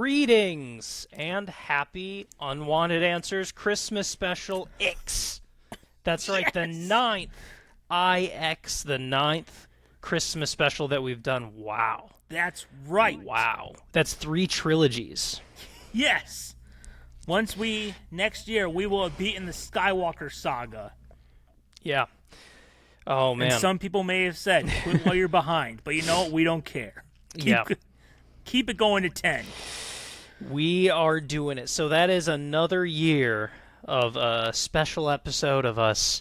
Greetings and happy Unwanted Answers Christmas Special X. That's right, the ninth IX, the ninth Christmas special that we've done. Wow. That's right. Wow. That's 3 trilogies. Yes. Next year, we will have beaten the Skywalker saga. Yeah. Oh, man. And some people may have said, quit while you're behind. But you know what? We don't care. Keep it going to 10. We are doing it. So that is another year of a special episode of us,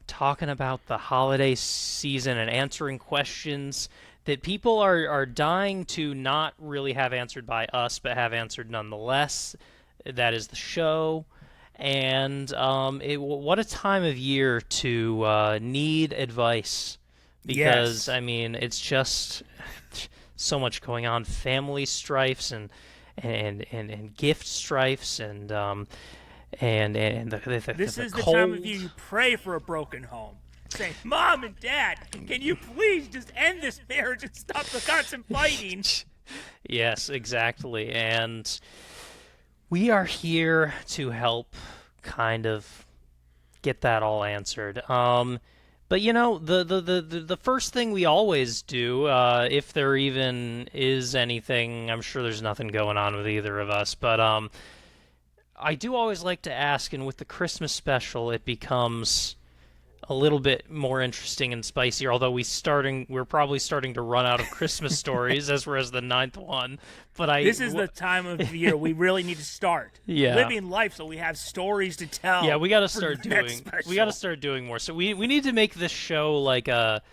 talking about the holiday season and answering questions that people are dying to not really have answered by us, but have answered nonetheless. That is the show. And what a time of year to need advice. Because, yes. I mean, it's just so much going on. Family strifes and gift strifes and the this is the cold. time of year you pray for a broken home. Say, Mom and Dad, can you please just end this marriage and stop the constant fighting? Yes, exactly. And we are here to help kind of get that all answered. But the first thing we always do, if there even is anything, I'm sure there's nothing going on with either of us, but I do always like to ask, and with the Christmas special, it becomes a little bit more interesting and spicier, although we're probably starting to run out of Christmas stories as we're as the 9th one. But this is the time of the year we really need to start living life so we have stories to tell. Yeah, we got to start doing more. So we need to make this show like a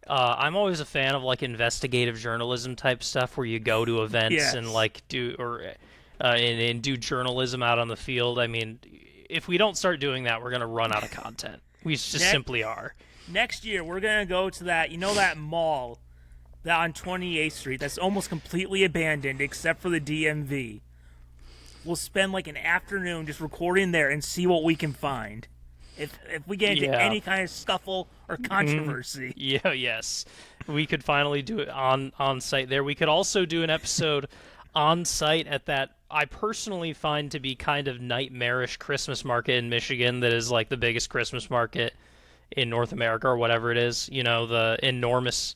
I'm always a fan of like investigative journalism type stuff where you go to events and like do and do journalism out on the field. I mean, if we don't start doing that, we're going to run out of content. We just simply are. Next year, we're going to go to that mall that on 28th Street that's almost completely abandoned except for the DMV. We'll spend like an afternoon just recording there and see what we can find. If we get into any kind of scuffle or controversy. Yes. We could finally do it on site there. We could also do an episode on site at that I personally find to be kind of nightmarish Christmas market in Michigan that is like the biggest Christmas market in North America or whatever it is. The enormous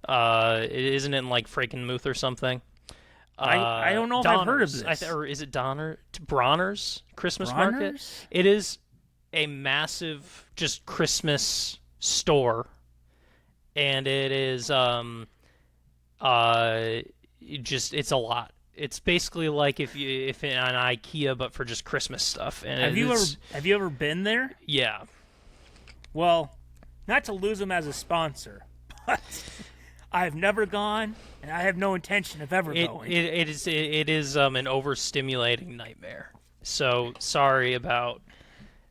isn't it in like Frankenmuth or something? I don't know if I've heard of this. Or is it Bronner's Christmas market? It is a massive just Christmas store, and it is it's a lot. It's basically like if in an IKEA, but for just Christmas stuff. And have you ever been there? Yeah. Well, not to lose them as a sponsor, but I've never gone, and I have no intention of ever going. It is an overstimulating nightmare. So sorry about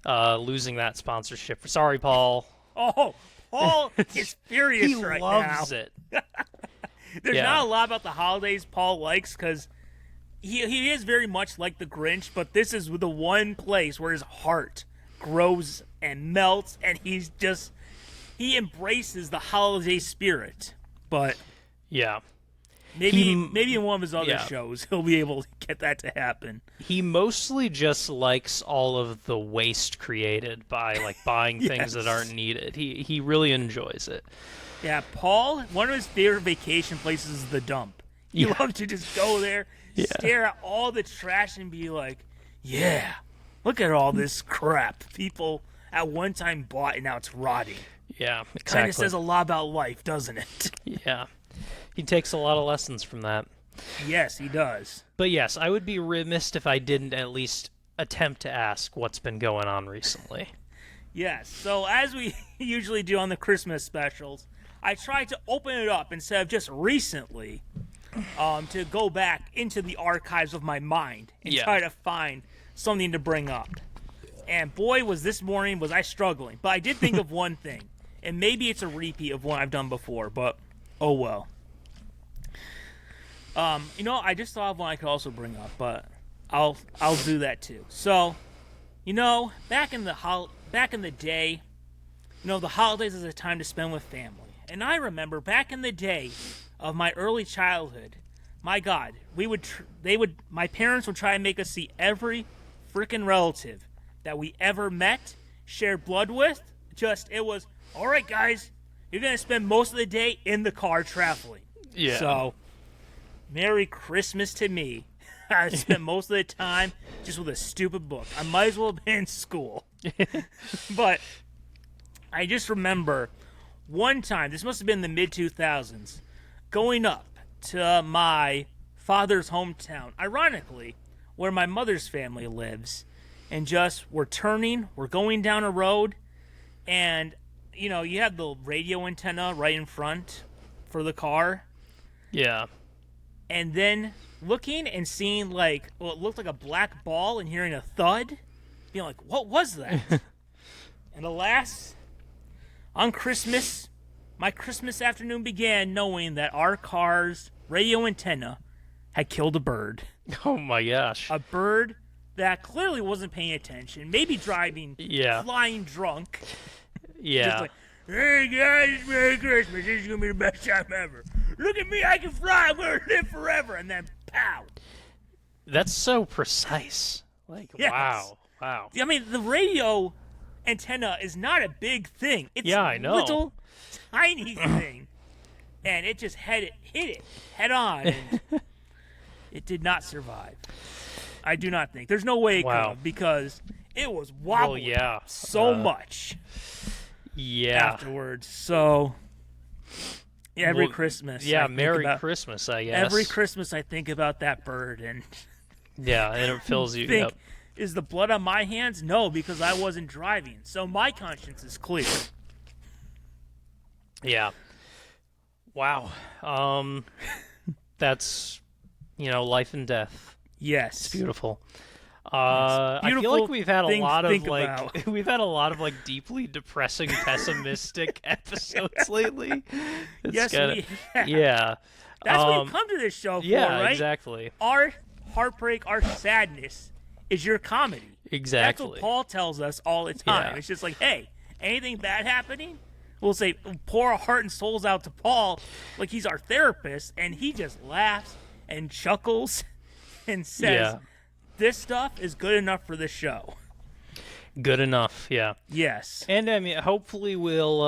losing that sponsorship. Sorry, Paul. Oh, Paul is furious right now. He loves it. There's not a lot about the holidays Paul likes because he is very much like the Grinch, but this is the one place where his heart grows and melts, and he embraces the holiday spirit. But maybe in one of his other shows he'll be able to get that to happen. He mostly just likes all of the waste created by like buying things that aren't needed. He really enjoys it. Yeah, Paul, one of his favorite vacation places is the dump. He loves to just go there, stare at all the trash, and be like, yeah, look at all this crap people at one time bought and now it's rotting. Yeah, exactly. Kind of says a lot about life, doesn't it? Yeah. He takes a lot of lessons from that. Yes, he does. But yes, I would be remiss if I didn't at least attempt to ask what's been going on recently. Yes, so as we usually do on the Christmas specials, I tried to open it up instead of just recently to go back into the archives of my mind and try to find something to bring up. And boy, this morning was I struggling. But I did think of one thing, and maybe it's a repeat of one I've done before, but oh well. I just thought of one I could also bring up, but I'll do that too. So, back in the day, the holidays is a time to spend with family. And I remember back in the day of my early childhood, my God, my parents would try and make us see every freaking relative that we ever met, shared blood with. It was, all right, guys, you're going to spend most of the day in the car traveling. Yeah. So, Merry Christmas to me. I spent most of the time just with a stupid book. I might as well have been in school. But I just remember one time, this must have been the mid-2000s, going up to my father's hometown, ironically, where my mother's family lives, and we're going down a road, and, you have the radio antenna right in front for the car. Yeah. And then looking and seeing, what looked like a black ball and hearing a thud, being like, what was that? And alas, on Christmas, my Christmas afternoon began knowing that our car's radio antenna had killed a bird. Oh my gosh. A bird that clearly wasn't paying attention, maybe driving, flying drunk. Yeah. Just like, hey guys, Merry Christmas, this is going to be the best time ever. Look at me, I can fly, I'm going to live forever. And then, pow. That's so precise. Yes. Wow. I mean, the radio antenna is not a big thing. It's I know. a little, tiny thing. And it just hit it head on. And it did not survive. I do not think. There's no way it could have, because it was wobbling so much afterwards. So, every Christmas. Yeah, Merry Christmas, I guess. Every Christmas I think about that bird. And and it fills you up. Is the blood on my hands? No, because I wasn't driving. So my conscience is clear. Yeah. Wow. That's, life and death. Yes. It's beautiful. I feel like we've had a lot of deeply depressing, pessimistic episodes lately. Yes, we have. Yeah. That's what you come to this show for, right? Yeah, exactly. Our heartbreak, our sadness is your comedy. Exactly. That's what Paul tells us all the time. Yeah. It's just like, hey, anything bad happening? We'll pour our heart and souls out to Paul like he's our therapist, and he just laughs and chuckles and says, this stuff is good enough for this show. Good enough, yeah. Yes. And I mean, hopefully we'll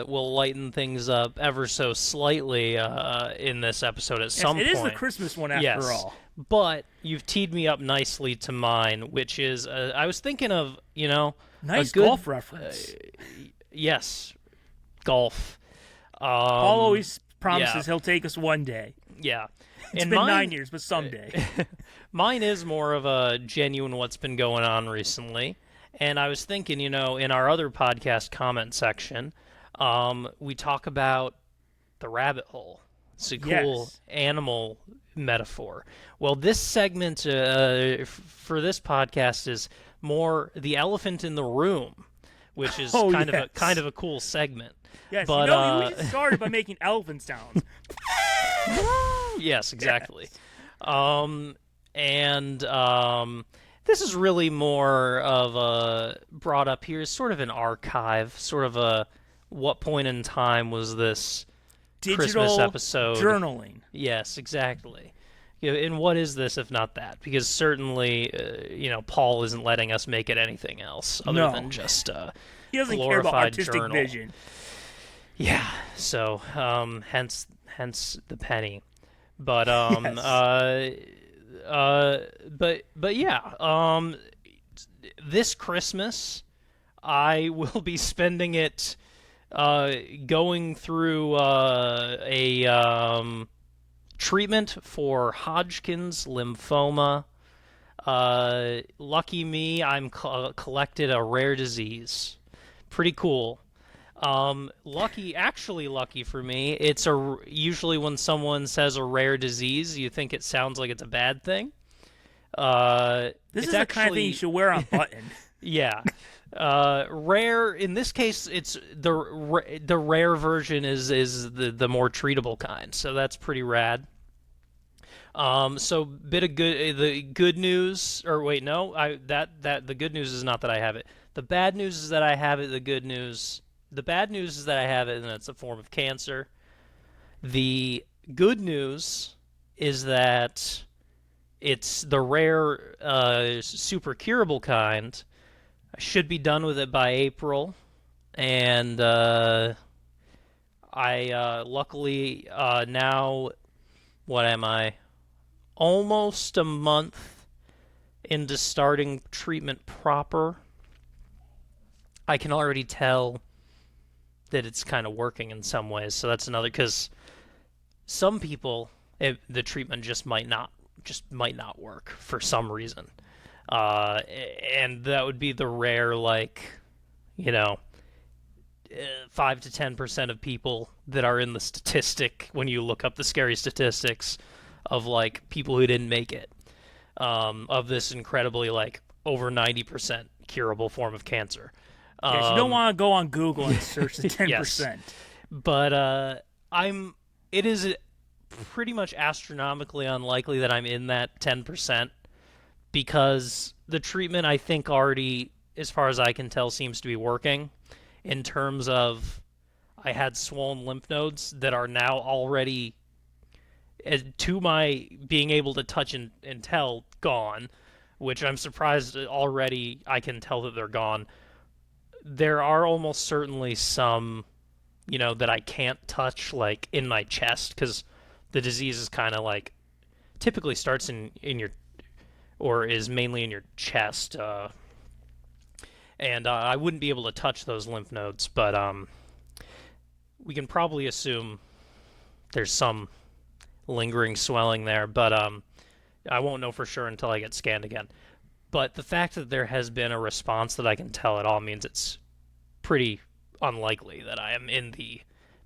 lighten things up ever so slightly in this episode at some point. It is the Christmas one after all. But you've teed me up nicely to mine, which is I was thinking of, nice golf reference. Yes, golf. Paul always promises he'll take us one day. Yeah. It's been 9 years, but someday. Mine is more of a genuine what's been going on recently. And I was thinking, in our other podcast comment section, we talk about the rabbit hole. It's a cool animal metaphor. Well, this segment for this podcast is more the elephant in the room, which is kind of a cool segment. Yes, but, we started by making elephant sounds. Yes, exactly. Yes. This is really more of a brought up here as sort of an archive, sort of a what point in time was this digital Christmas episode? Journaling. Yes, exactly. And what is this if not that? Because certainly, Paul isn't letting us make it anything else other than just he doesn't care about artistic vision. Yeah. So, hence the penny. But but yeah, this Christmas I will be spending it going through a treatment for Hodgkin's lymphoma. Lucky me, I'm collected a rare disease. Pretty cool. Lucky for me, it's usually when someone says a rare disease, you think it sounds like it's a bad thing. This is the kind of thing you should wear on button. Yeah. Rare, in this case, it's the rare version is the more treatable kind, so that's pretty rad. So the good news, or wait, no, the good news is not that I have it. The bad news is that I have it. The bad news is that I have it, and it's a form of cancer. The good news is that it's the rare, super curable kind. I should be done with it by April, and I luckily now, what am I? Almost a month into starting treatment proper. I can already tell that it's kind of working in some ways. So that's another, because some people the treatment just might not work for some reason, and that would be the rare, like, you know 5 to 10% of people that are in the statistic when you look up the scary statistics of like people who didn't make it, of this incredibly like over 90% curable form of cancer. Yes, you don't Um, want to go on Google and search the yes, 10%. but I'm. It is pretty much astronomically unlikely that I'm in that 10% because the treatment I think already, as far as I can tell, seems to be working in terms of I had swollen lymph nodes that are now already, to my being able to touch and tell, gone, which I'm surprised already I can tell that they're gone. There are almost certainly some, that I can't touch, like in my chest, because the disease is kind of like typically starts in your, or is mainly in your chest, and I wouldn't be able to touch those lymph nodes, but we can probably assume there's some lingering swelling there, but I won't know for sure until I get scanned again. But the fact that there has been a response that I can tell at all means it's pretty unlikely that I am in the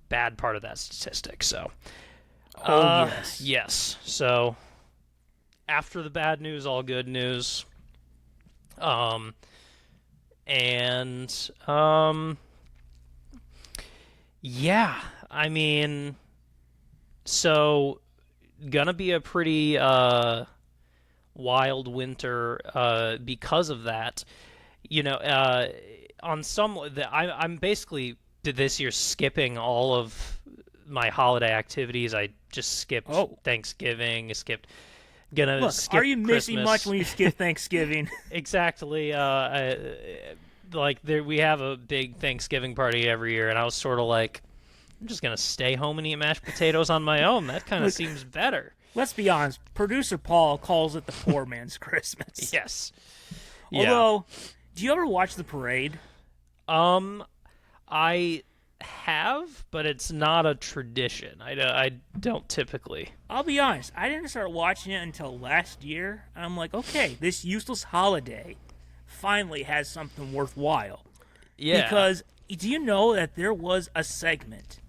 bad part of that statistic. So, Oh, yes. yes. So after the bad news, all good news. Um, and yeah, I mean, so gonna be a pretty wild winter because of that. You know, on some, I'm basically this year skipping all of my holiday activities. I just skipped Oh, Thanksgiving, gonna look, are skip you missing much Christmas. when you skip Thanksgiving? Exactly. Like there, we have a big Thanksgiving party every year, and I was sort of like, I'm just gonna stay home and eat mashed potatoes on my own. That kind of Look, seems better. let's be honest. Producer Paul calls it the poor man's Christmas. Yes. Yeah. Although, do you ever watch the parade? Um, I have, but it's not a tradition. I don't typically. I'll be honest. I didn't start watching it until last year. I'm like, okay, this useless holiday finally has something worthwhile. Yeah. Because do you know that there was a segment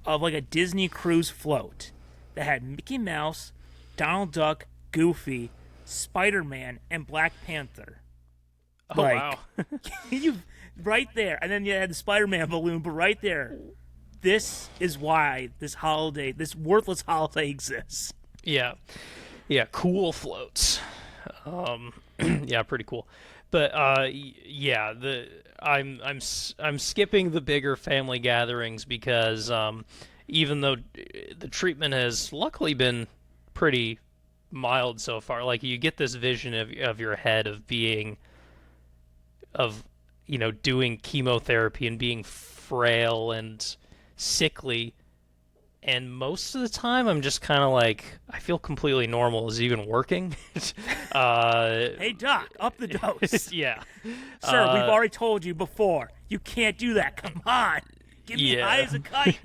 of like a Disney cruise float that had Mickey Mouse, Donald Duck, Goofy, Spider-Man, and Black Panther? Oh wow. Like, you right there, and then you had the Spider-Man balloon, but right there, this is why this holiday, this worthless holiday, exists. Yeah. Yeah. Cool floats. Yeah, pretty cool. But yeah, I'm skipping the bigger family gatherings because even though the treatment has luckily been pretty mild so far, like you get this vision of your head of being of doing chemotherapy and being frail and sickly, and most of the time I'm just kind of like, I feel completely normal. Is it even working? uh, Hey, Doc, up the dose. yeah. Sir, we've already told you before. You can't do that. Come on. Give me high Yeah. as a kite.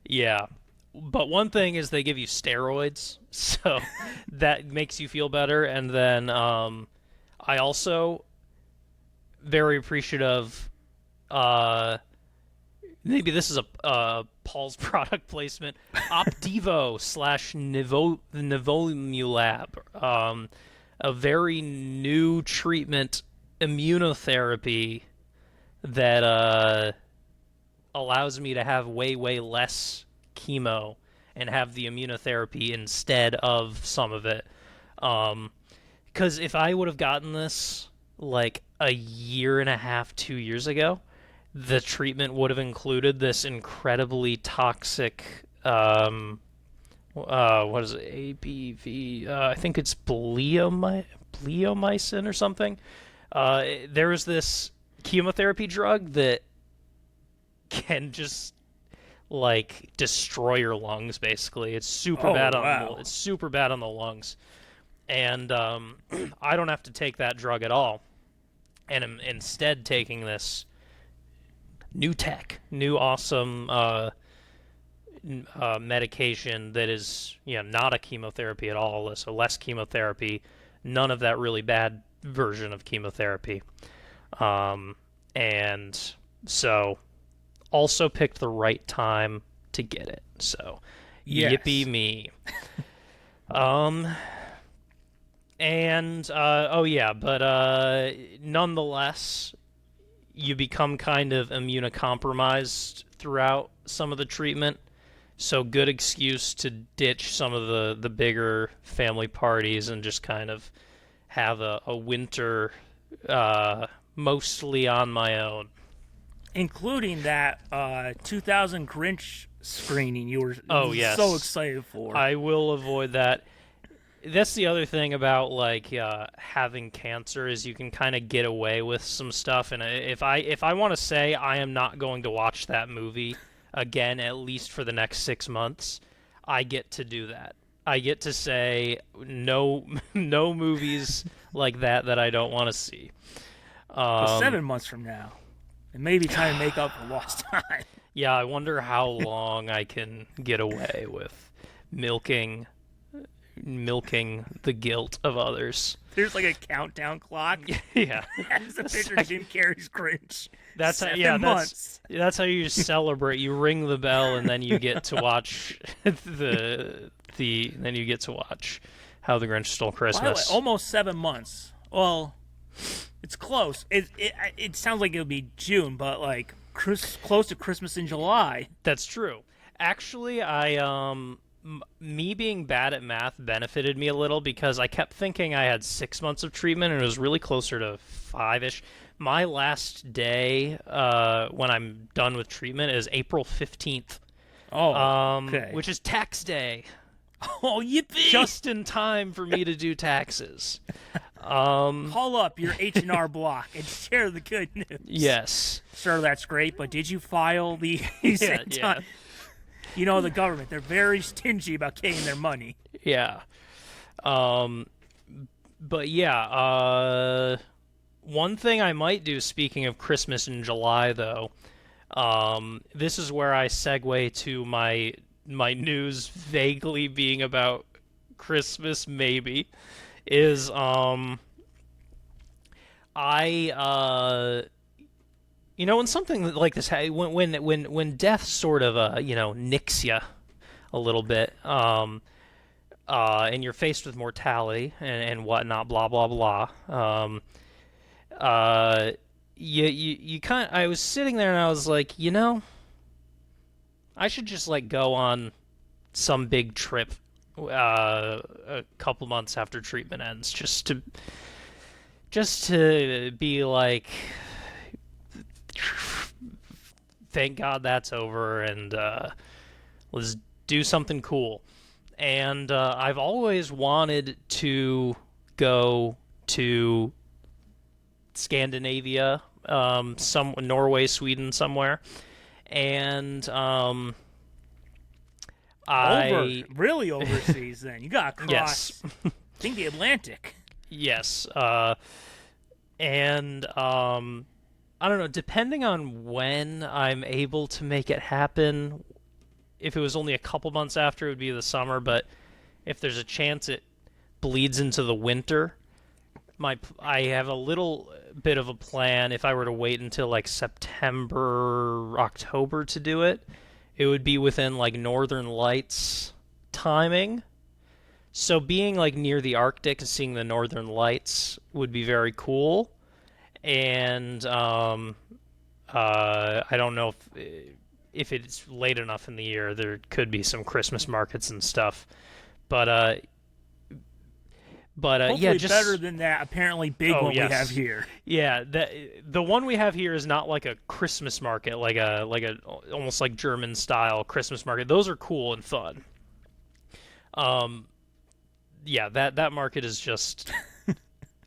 Yeah. But one thing is they give you steroids, so that makes you feel better. And then I also very appreciative. Maybe this is a Paul's product placement. Opdivo slash Nivolumab, a very new treatment, immunotherapy that allows me to have way less chemo and have the immunotherapy instead of some of it. Because if I would have gotten this like a year and a half, 2 years ago, the treatment would have included this incredibly toxic what is it? ABV. I think it's bleomycin or something. There is this chemotherapy drug that can just like destroy your lungs. Basically, Oh wow. it's super bad on the lungs, and I don't have to take that drug at all, and I'm instead taking this new awesome medication that is not a chemotherapy at all, so less chemotherapy, none of that really bad version of chemotherapy, and so also picked the right time to get it. So yippee Yes. me. Um, and oh yeah, but nonetheless, you become kind of immunocompromised throughout some of the treatment. So good excuse to ditch some of the bigger family parties and just kind of have a winter mostly on my own. Including that 2000 Grinch screening you were Oh so yes, excited for. I will avoid that. That's the other thing about like having cancer is you can kind of get away with some stuff. And if I want to say I am not going to watch that movie again, at least for the next 6 months, I get to do that. I get to say no, no movies like that I don't want to see. But Um, 7 months from now, it may be time to make up for lost time. yeah, I wonder how long I can get away with milking milking the guilt of others. There's like a countdown clock. Yeah, As a picture of Jim Carrey's Grinch. that's how. 7 months. That's how you celebrate. You ring the bell, and then you get to watch then you get to watch How the Grinch Stole By the way, Christmas. almost 7 months. Well, it's close. It sounds like it'll be June, but like close to Christmas in July. That's true. Actually, me being bad at math benefited me a little because I kept thinking I had 6 months of treatment, and it was really closer to five-ish. My last day when I'm done with treatment is April 15th, Oh, okay. which is tax day. Oh, yippee! Just in time for me to do taxes. Call up your H&R Block and share the good news. Yes. Sir, that's great, but did you file the Yeah. You know, the government, they're very stingy about getting their money. Yeah. But yeah, one thing I might do, speaking of Christmas in July, though, this is where I segue to my news vaguely being about Christmas, maybe, is I when something like this, when death sort of nicks you a little bit, and you're faced with mortality and whatnot, blah blah blah. You kind. I was sitting there and I was like, I should just like go on some big trip, a couple months after treatment ends, just to be like, thank God that's over, and let's do something cool. And I've always wanted to go to Scandinavia, some Norway, Sweden, somewhere, and Really overseas then. You got to yes, cross, I think, the Atlantic. yes, and I don't know. Depending on when I'm able to make it happen, if it was only a couple months after, it would be the summer. But if there's a chance it bleeds into the winter, I have a little bit of a plan. If I were to wait until like September, October to do it, it would be within like Northern Lights timing. So being like near the Arctic and seeing the Northern Lights would be very cool. And I don't know if it's late enough in the year, there could be some Christmas markets and stuff. But yeah, Hopefully just better than that apparently big Oh, one yes. we have here. yeah, the one we have here is not like a Christmas market, like a almost like German style Christmas market. Those are cool and fun. Um, yeah, that market is just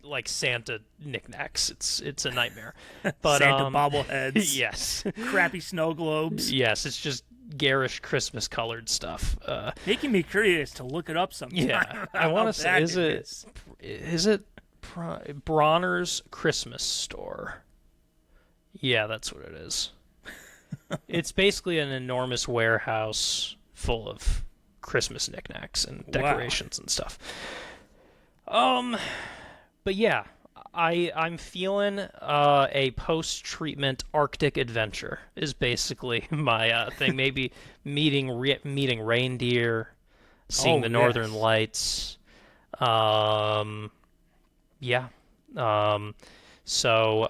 like Santa knickknacks. It's a nightmare. But Santa bobbleheads, yes, crappy snow globes, yes, it's just garish Christmas colored stuff. making me curious to look it up Yeah, sometime. I How want to say, bad is it it is. is it Bronner's Christmas store? Yeah, that's what it is. It's basically an enormous warehouse full of Christmas knickknacks and Wow. decorations and stuff. Um, but yeah, I'm feeling a post-treatment Arctic adventure is basically my thing. Maybe meeting reindeer, seeing Oh the Northern yes. Lights. Um, yeah. Um, so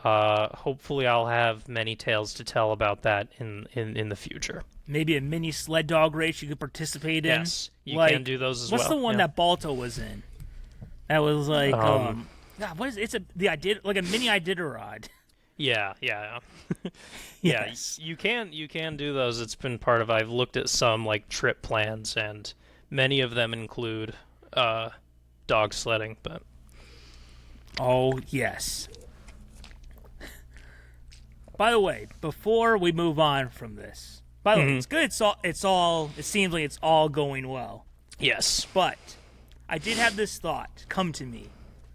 hopefully I'll have many tales to tell about that in the future. Maybe a mini sled dog race you could participate in. Yes, you can Like, do those as what's the well. one Yeah. that Balto was in? That was like, Um, God, what is it? It's like a mini Iditarod. Yeah, yeah. Yes. You can do those. It's been part of. I've looked at some like trip plans, and many of them include dog sledding. But Oh yes. By the way, before we move on from this, by the way, it's good. It seems like it's all going well. yes, But I did have this thought come to me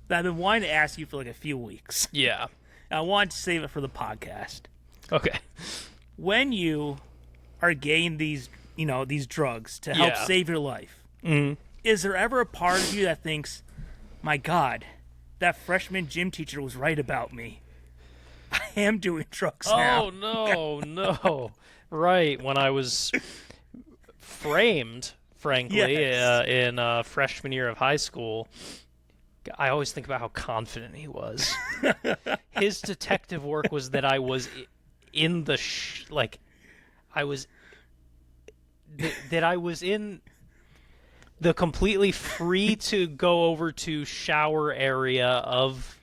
that I've been wanting to ask you for like a few weeks. yeah, I wanted to save it for the podcast. okay, When you are getting these drugs to help Yeah. save your life, is there ever a part of you that thinks, my God, that freshman gym teacher was right about me? I am doing drugs now. Oh no. Right, when I was framed, frankly, Yes. in freshman year of high school, I always think about how confident he was. His detective work was that I was in the like I was that I was in the completely free to go over to shower area of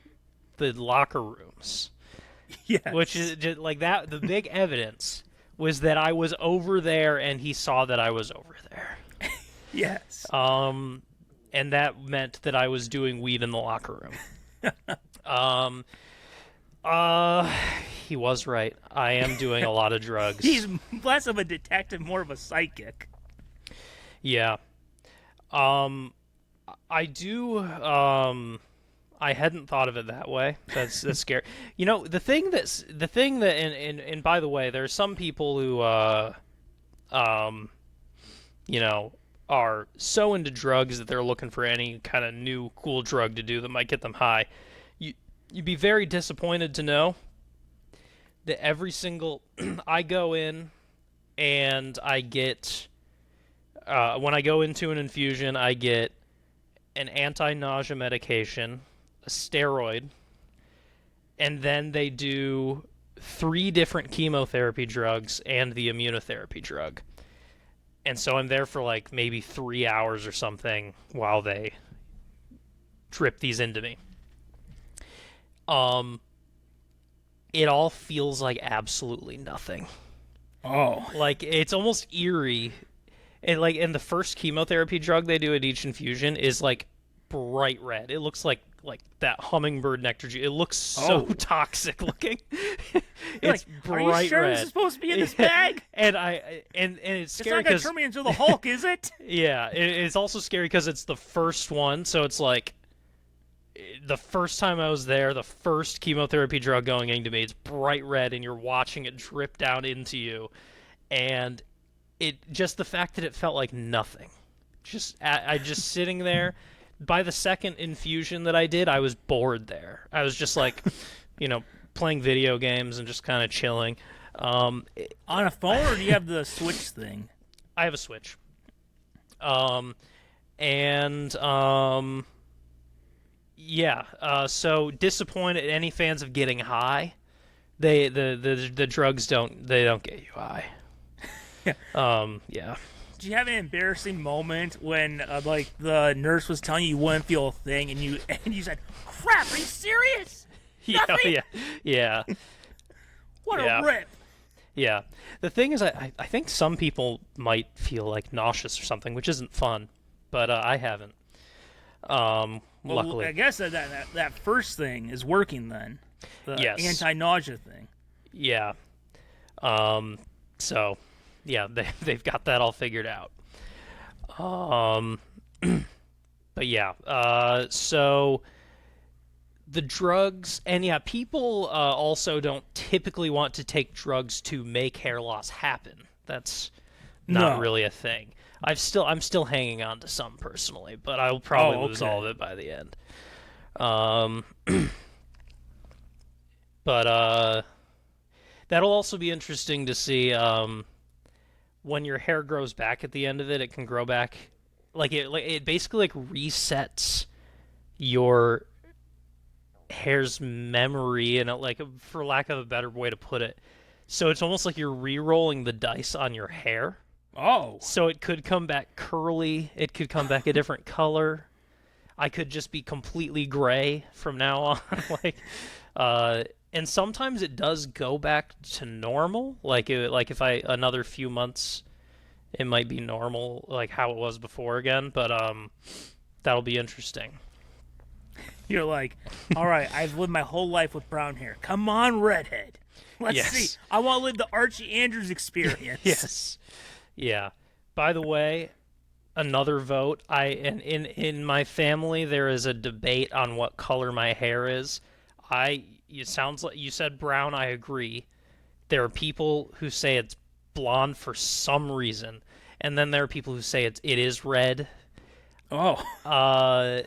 the locker rooms. Yes. Which is just like that. The big evidence was that I was over there, and he saw that I was over there. Yes. And that meant that I was doing weed in the locker room. um, he was right. I am doing a lot of drugs. He's less of a detective, more of a psychic. Yeah. I do. I hadn't thought of it that way. That's scary. You know, the thing that, and by the way, there's some people who, you know, are so into drugs that they're looking for any kind of new cool drug to do that might get them high. You'd be very disappointed to know that every single I go in and I get when I go into an infusion, I get an anti-nausea medication, a steroid, and then they do 3 different chemotherapy drugs and the immunotherapy drug. And so I'm there for like maybe 3 hours or something while they drip these into me. It all feels like absolutely nothing. Oh. Like it's almost eerie. And the first chemotherapy drug they do at each infusion is like bright red. It looks like that hummingbird nectar juice. It looks so toxic looking. It's Like, bright are you sure red. this is supposed to be in this bag? And it's It's scary not going because to turn me into the Hulk, is it? yeah, it's also scary because it's the first one. So it's like the first time I was there, the first chemotherapy drug going into me, it's bright red, and you're watching it drip down into you, and just the fact that it felt like nothing. I just sitting there. By the second infusion that I did, I was bored there. I was just like, playing video games and just kind of chilling. On a phone, or do you have the Switch thing? I have a Switch. And yeah. So disappointed. Any fans of getting high? The drugs don't get you high. Yeah. Did you have an embarrassing moment when, like, the nurse was telling you wouldn't feel a thing, and you said, "Crap, are you serious? Nothing? Yeah. What Yeah. a rip!" Yeah. The thing is, I think some people might feel like nauseous or something, which isn't fun. but I haven't. Well, Luckily, I guess that first thing is working then. The yes, anti-nausea thing. yeah. So, yeah, they've got that all figured out. Um, but yeah, so the drugs, and yeah, people also don't typically want to take drugs to make hair loss happen. That's not No. really a thing. I'm still hanging on to some personally, but I'll probably Oh, lose all okay. of it by the end. Um, but that'll also be interesting to see. When your hair grows back at the end of it, it can grow back like it basically like resets your hair's memory and like for lack of a better way to put it. So it's almost like you're re-rolling the dice on your hair. Oh. So it could come back curly, it could come back a different color. I could just be completely gray from now on like and sometimes it does go back to normal. Like if I another few months it might be normal like how it was before again, but that'll be interesting. You're like, all right, I've lived my whole life with brown hair. Come on, redhead. Let's see. Yes. I want to live the Archie Andrews experience. Yes. Yeah. By the way, another vote. In my family there is a debate on what color my hair is. It sounds like you said brown, I agree. There are people who say it's blonde for some reason, and then there are people who say it is red. Oh. Uh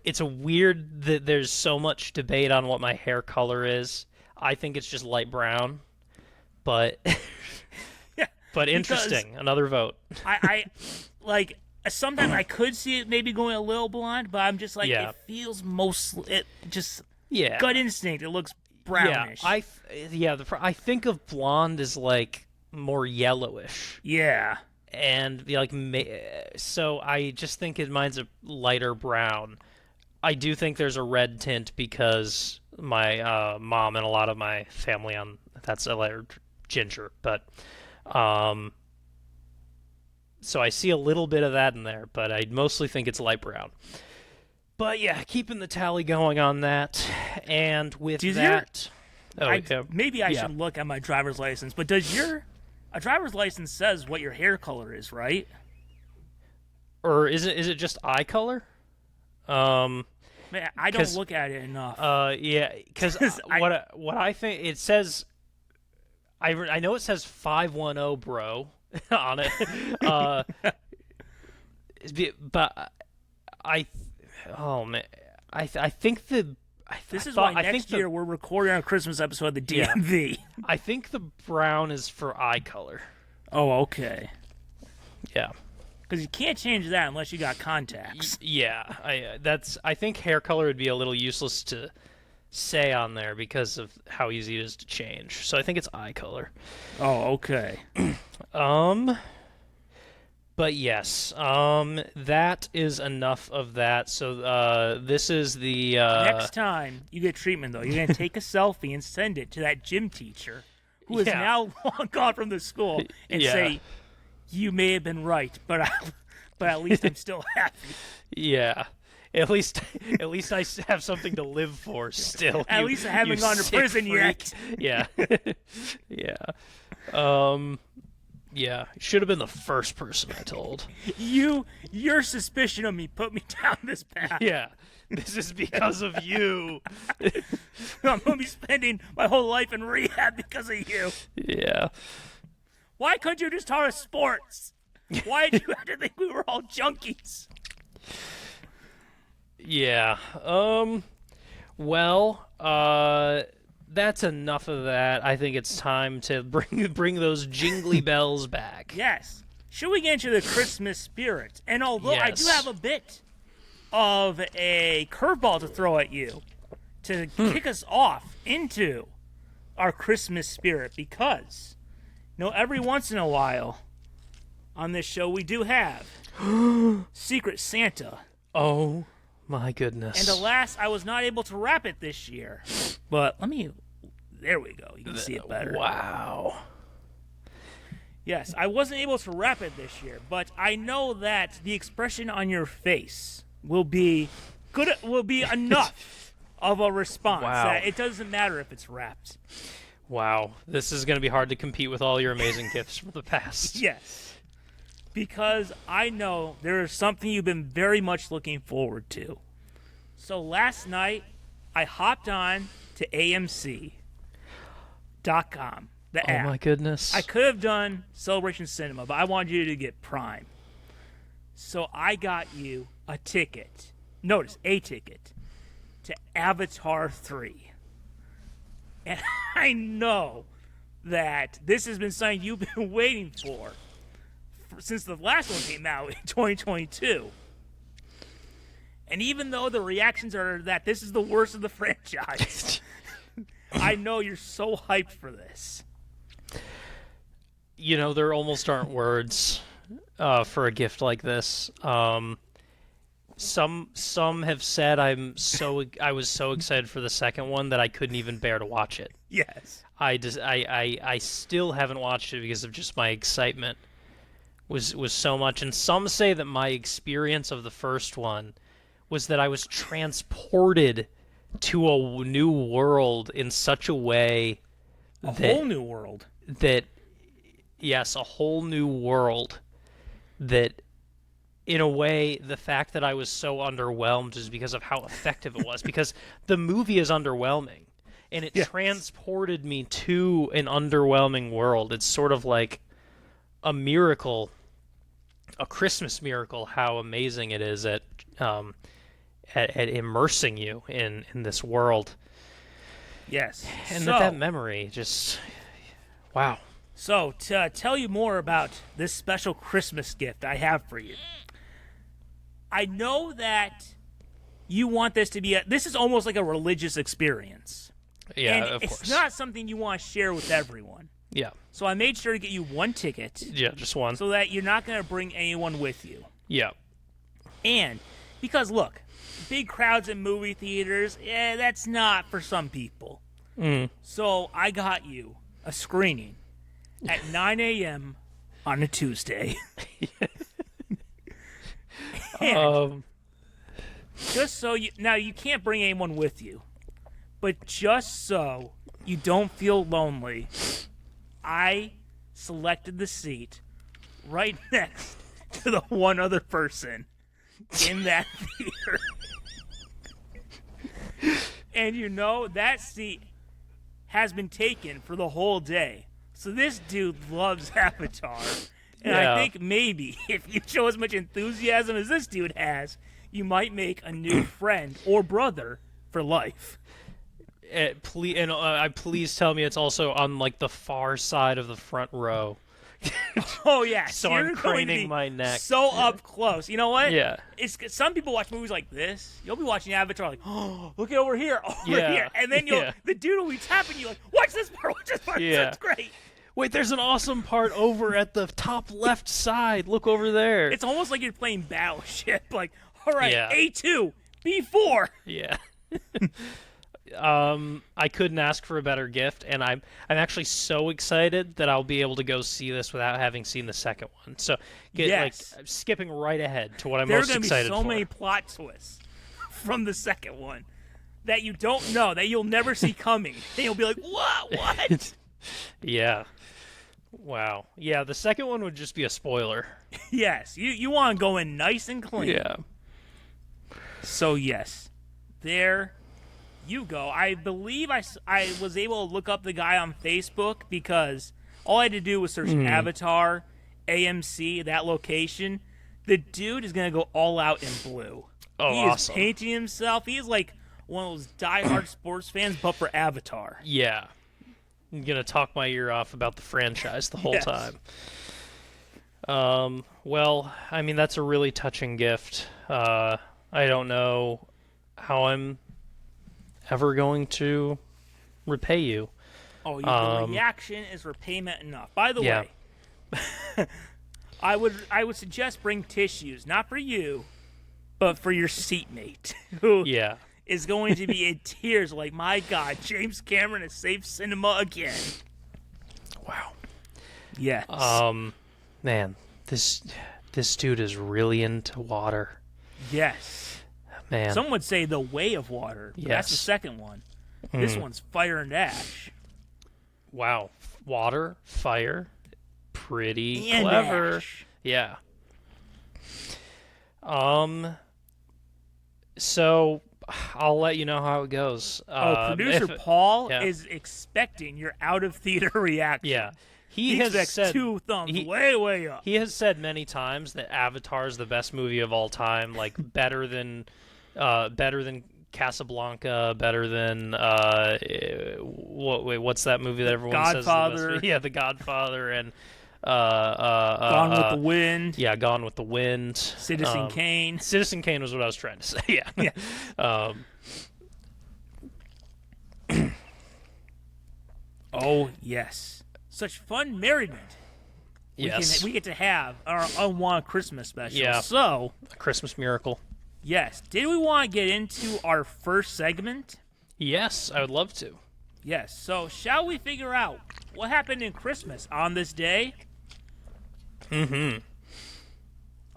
it's a weird that there's so much debate on what my hair color is. I think it's just light brown, but Yeah. but Because interesting. Another vote. I like sometimes I could see it maybe going a little blonde, but I'm just like Yeah. it feels mostly it just Yeah. gut instinct. It looks brownish. I think of blonde as like more yellowish, Yeah. and like so I just think it mine's a lighter brown. I do think there's a red tint because my mom and a lot of my family on that's a lighter ginger, but um, so I see a little bit of that in there, but I mostly think it's light brown. But yeah, keeping the tally going on that, and with Does that, maybe I yeah. should look at my driver's license, but does a driver's license says what your hair color is, right? Or is it just eye color? Man, I don't look at it enough. Yeah, because what I think it says, I know it says 510 bro on it, but I oh man, I think the This I is thought, why I think next year we're recording our Christmas episode of the Yeah. DMV. I think the brown is for eye color. Oh, okay. Yeah. Because you can't change that unless you got contacts. Yeah, I think hair color would be a little useless to say on there because of how easy it is to change. So I think it's eye color. Oh, okay. But yes, that is enough of that. So this is the Next time you get treatment, though, you're going to take a selfie and send it to that gym teacher who is Yeah. now long gone from the school and Yeah. say, you may have been right, but at least I'm still happy. Yeah. At least I have something to live for still. At least I haven't you gone to sick prison freak. yet. Yeah. Yeah. Should have been the first person I told. Your suspicion of me put me down this path. Yeah. This is because of you. I'm going to be spending my whole life in rehab because of you. Yeah. Why couldn't you just taught us sports? Why did you have to think we were all junkies? Yeah. Well, that's enough of that. I think it's time to bring those jingly bells back. Yes. Should we get into the Christmas spirit? And although I do Yes. have a bit of a curveball to throw at you to kick us off into our Christmas spirit, because every once in a while on this show we do have Secret Santa. Oh my goodness. And alas, I was not able to wrap it this year. But there we go. You can see it better. Wow. Yes, I wasn't able to wrap it this year, but I know that the expression on your face will be good. Will be enough of a response Wow. that it doesn't matter if it's wrapped. Wow. This is going to be hard to compete with all your amazing gifts from the past. Yes, because I know there is something you've been very much looking forward to. So last night, I hopped on to AMC.com, the Oh app. my goodness. I could have done Celebration Cinema, but I wanted you to get Prime. So I got you a ticket. Notice, a ticket to Avatar 3. And I know that this has been something you've been waiting for since the last one came out in 2022. And even though the reactions are that this is the worst of the franchise, I know you're so hyped for this. You know, there almost aren't words for a gift like this. Some have said I was so excited for the second one that I couldn't even bear to watch it. Yes. I still haven't watched it because of just my excitement was so much. And some say that my experience of the first one was that I was transported to a new world in such a way A whole new world. that yes, a whole new world that in a way the fact that I was so underwhelmed is because of how effective it was because the movie is underwhelming and it transported me to an underwhelming world. It's sort of like a miracle, a Christmas miracle, how amazing it is at immersing you in this world. Yes. And that memory just wow. So, to tell you more about this special Christmas gift I have for you, I know that you want this to be this is almost like a religious experience. Yeah, and of it's course. not something you want to share with everyone. Yeah. So I made sure to get you one ticket Yeah, just one. so that you're not going to bring anyone with you. Yeah. And because, look, big crowds in movie theaters, that's not for some people. So I got you a screening at 9 a.m. on a Tuesday. And just so now you can't bring anyone with you, but just so you don't feel lonely, I selected the seat right next to the one other person in that theater. And you know, that seat has been taken for the whole day. So this dude loves Avatar. And Yeah. I think maybe if you show as much enthusiasm as this dude has, you might make a new friend or brother for life. Please tell me it's also on like the far side of the front row. Oh yeah, So you're I'm going to craning be my neck. so up close. You know what? Yeah. It's some people watch movies like this. You'll be watching Avatar like, oh, look at over here, over Yeah. here, and then the dude will be tapping you like, watch this part, watch this part. Yeah. That's great. Wait, there's an awesome part over at the top left side. Look over there. It's almost like you're playing Battleship. Like, all right, Yeah. A2, B4. Yeah. I couldn't ask for a better gift, and I'm actually so excited that I'll be able to go see this without having seen the second one. So, Yes. I'm skipping right ahead to what I'm There are most going to be excited so for. many plot twists from the second one that you don't know, that you'll never see coming. And you'll be like, what? Yeah. Wow. Yeah, the second one would just be a spoiler. Yes, you want to go in nice and clean. Yeah. So, yes, there you go. I believe I was able to look up the guy on Facebook because all I had to do was search Avatar, AMC, that location. The dude is going to go all out in blue. Oh, he awesome. is painting himself. He is like one of those diehard sports fans, but for Avatar. Yeah. I'm going to talk my ear off about the franchise the whole Yes. time. Well, I mean, that's a really touching gift. I don't know how I'm ever going to repay you. Oh, the reaction is repayment enough. By the Yeah. way, I would suggest bring tissues, not for you, but for your seatmate, who Yeah. is going to be in tears like, my God, James Cameron has saved cinema again. Wow. Yes. Man, this dude is really into water. Yes. Man. Some would say the way of water. But That's the Yes. second one. This one's fire and ash. Wow. Water, fire, pretty And clever. ash. Yeah. So I'll let you know how it goes. Producer Paul yeah. is expecting your out of theater reaction. Yeah. He has expects said 2 thumbs way up. He has said many times that Avatar is the best movie of all time, like better than Casablanca, better than what's that movie that everyone says is the best movie? Yeah, The Godfather, and Gone with the Wind. Yeah, Gone with the Wind. Citizen Kane. Citizen Kane was what I was trying to say. Yeah. Yeah. Oh yes, such fun merriment. Yes. We get to have our Unwanted Christmas special. Yeah. So, A Christmas Miracle. yes, did we want to get into our first segment? Yes, I would love to. Yes. So, shall we figure out what happened in Christmas on this day? Mm-hmm.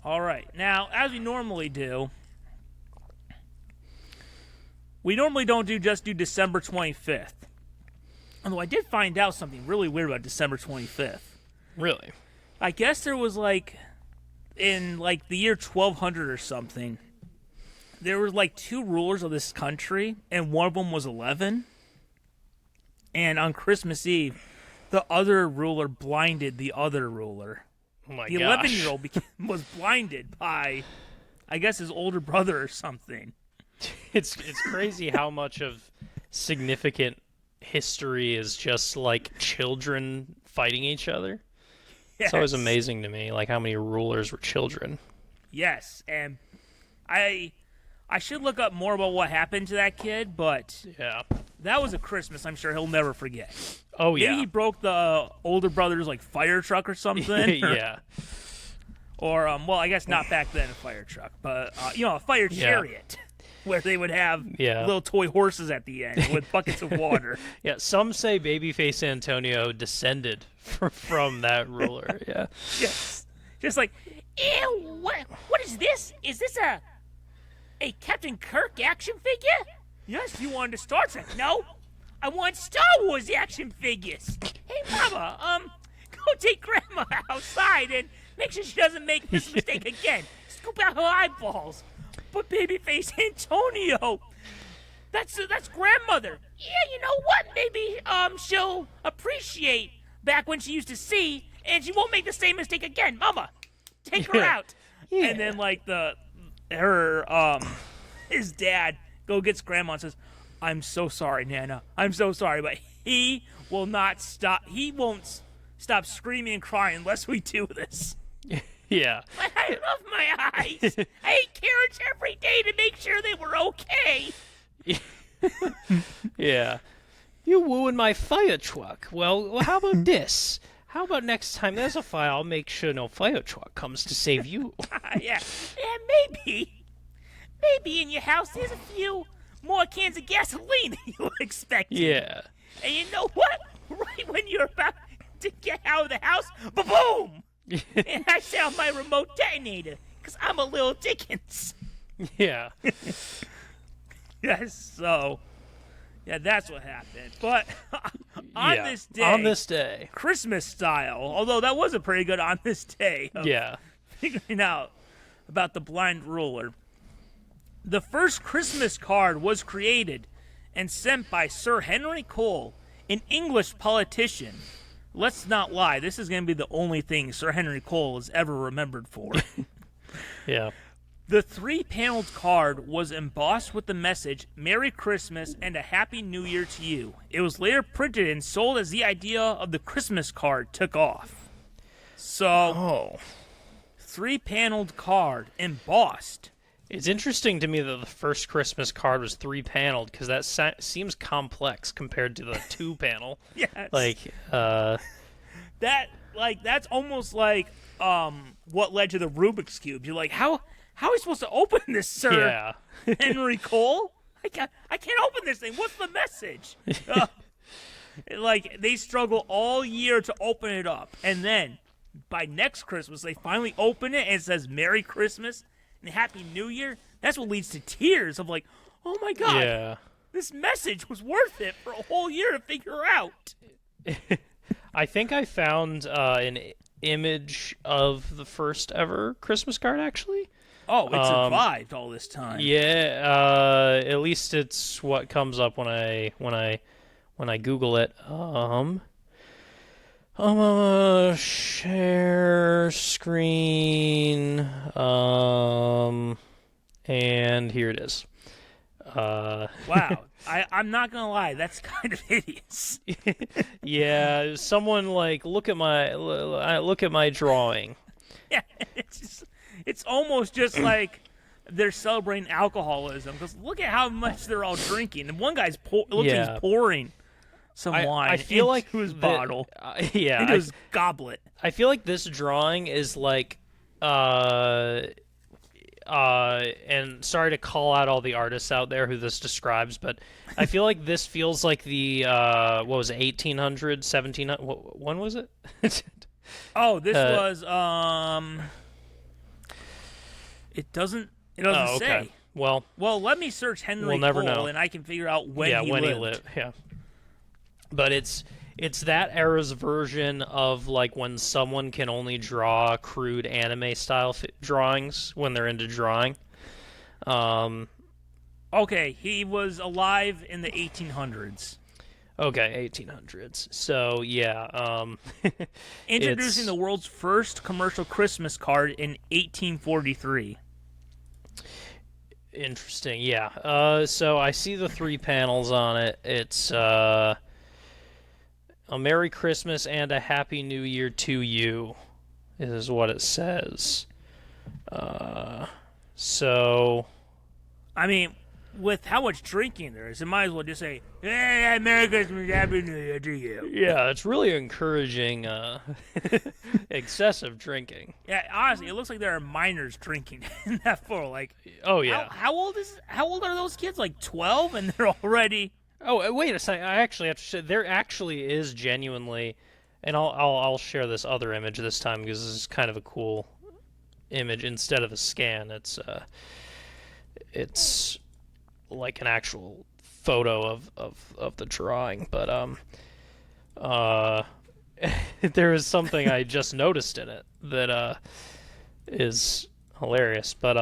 All right. Now, as we normally do, we normally don't just do December 25th. Although I did find out something really weird about December 25th. Really? I guess there was in the year 1200 or something, there were 2 rulers of this country, and one of them was 11. And on Christmas Eve, the other ruler blinded the other ruler. Oh my The gosh. 11-year-old was blinded by, I guess, his older brother or something. It's crazy how much of significant history is just children fighting each other. Yes. It's always amazing to me, how many rulers were children. Yes, and I should look up more about what happened to that kid, but Yeah. that was a Christmas I'm sure he'll never forget. Oh Maybe yeah. he broke the older brother's fire truck or something. Yeah. Or well, I guess not back then a fire truck, but a fire chariot where they would have little toy horses at the end with buckets of water. Yeah. Some say Babyface Antonio descended from that ruler. Yeah. Yes. Just ew, what is this? Is this a Captain Kirk action figure? Yes, you wanted a Star Trek. No, I want Star Wars action figures. Hey, Mama, go take Grandma outside and make sure she doesn't make this mistake again. Scoop out her eyeballs. But Babyface Antonio, that's grandmother. Yeah, you know what? Maybe she'll appreciate back when she used to see, and she won't make the same mistake again. Mama, take her out. Yeah. And then his dad gets grandma and says, "I'm so sorry, Nana. I'm so sorry, but he will not stop. He won't stop screaming and crying unless we do this." Yeah. But I love my eyes. I ate carrots every day to make sure they were okay. Yeah. You wooing my fire truck. Well, how about this? How about next time there's a fire, I'll make sure no fire truck comes to save you. Yeah, maybe in your house there's a few more cans of gasoline than you were expecting. Yeah. And you know what? Right when you're about to get out of the house, ba-boom! And I sound my remote detonator, because I'm a little Dickens. Yeah. Yes, so, yeah, that's what happened. But on this day, Christmas style, although that was a pretty good on this day of figuring out about the blind ruler, the first Christmas card was created and sent by Sir Henry Cole, an English politician. Let's not lie, this is going to be the only thing Sir Henry Cole is ever remembered for. Yeah. The 3-paneled card was embossed with the message, "Merry Christmas and a Happy New Year to you." It was later printed and sold as the idea of the Christmas card took off. So, 3-paneled card, embossed. It's interesting to me that the first Christmas card was 3-paneled, because that seems complex compared to the 2-panel. Yes. That's almost like what led to the Rubik's Cube. You're like, how are we supposed to open this, Sir Henry Cole? I can't open this thing. What's the message? Like, they struggle all year to open it up. And then, by next Christmas, they finally open it and it says Merry Christmas and Happy New Year. That's what leads to tears of like, oh my God, Yeah. this message was worth it for a whole year to figure out. I think I found an image of the first ever Christmas card, actually. Oh, it survived all this time. Yeah, at least it's what comes up when I Google it. Share screen. And here it is. Wow. I'm not going to lie. That's kind of hideous. Yeah, someone like look at my drawing. Yeah, it's almost just like they're celebrating alcoholism because look at how much they're all drinking. And one guy's looks like he's pouring some wine I feel into like his bottle, yeah, into his goblet. I feel like this drawing is like and sorry to call out all the artists out there who this describes, but I feel like this feels like the what was it, 1800s, 1700? When was it? Oh, this was It doesn't okay. say. Well, let me search Henry we'll never Cole, know. and I can figure out when he when lived. he lived. Yeah, but it's that era's version of like when someone can only draw crude anime style drawings when they're into drawing. Okay, he was alive in the 1800s. Okay, 1800s. So yeah, Introducing the world's first commercial Christmas card in 1843. Interesting. Yeah. So I see the 3 panels on it. It's a Merry Christmas and a Happy New Year to you, is what it says. So, I mean, with how much drinking there is, it might as well just say, "Hey, Merry Christmas, Happy New Year to you." yeah, it's really encouraging excessive drinking. Yeah, honestly, it looks like there are minors drinking in that photo. Like, Oh yeah. how old are those kids? Like 12, and they're already. Oh, wait a second. I actually have to say there actually is genuinely, and I'll share this other image this time because this is kind of a cool image instead of a scan. It's like an actual photo of the drawing, but there is something I just noticed in it that is hilarious. But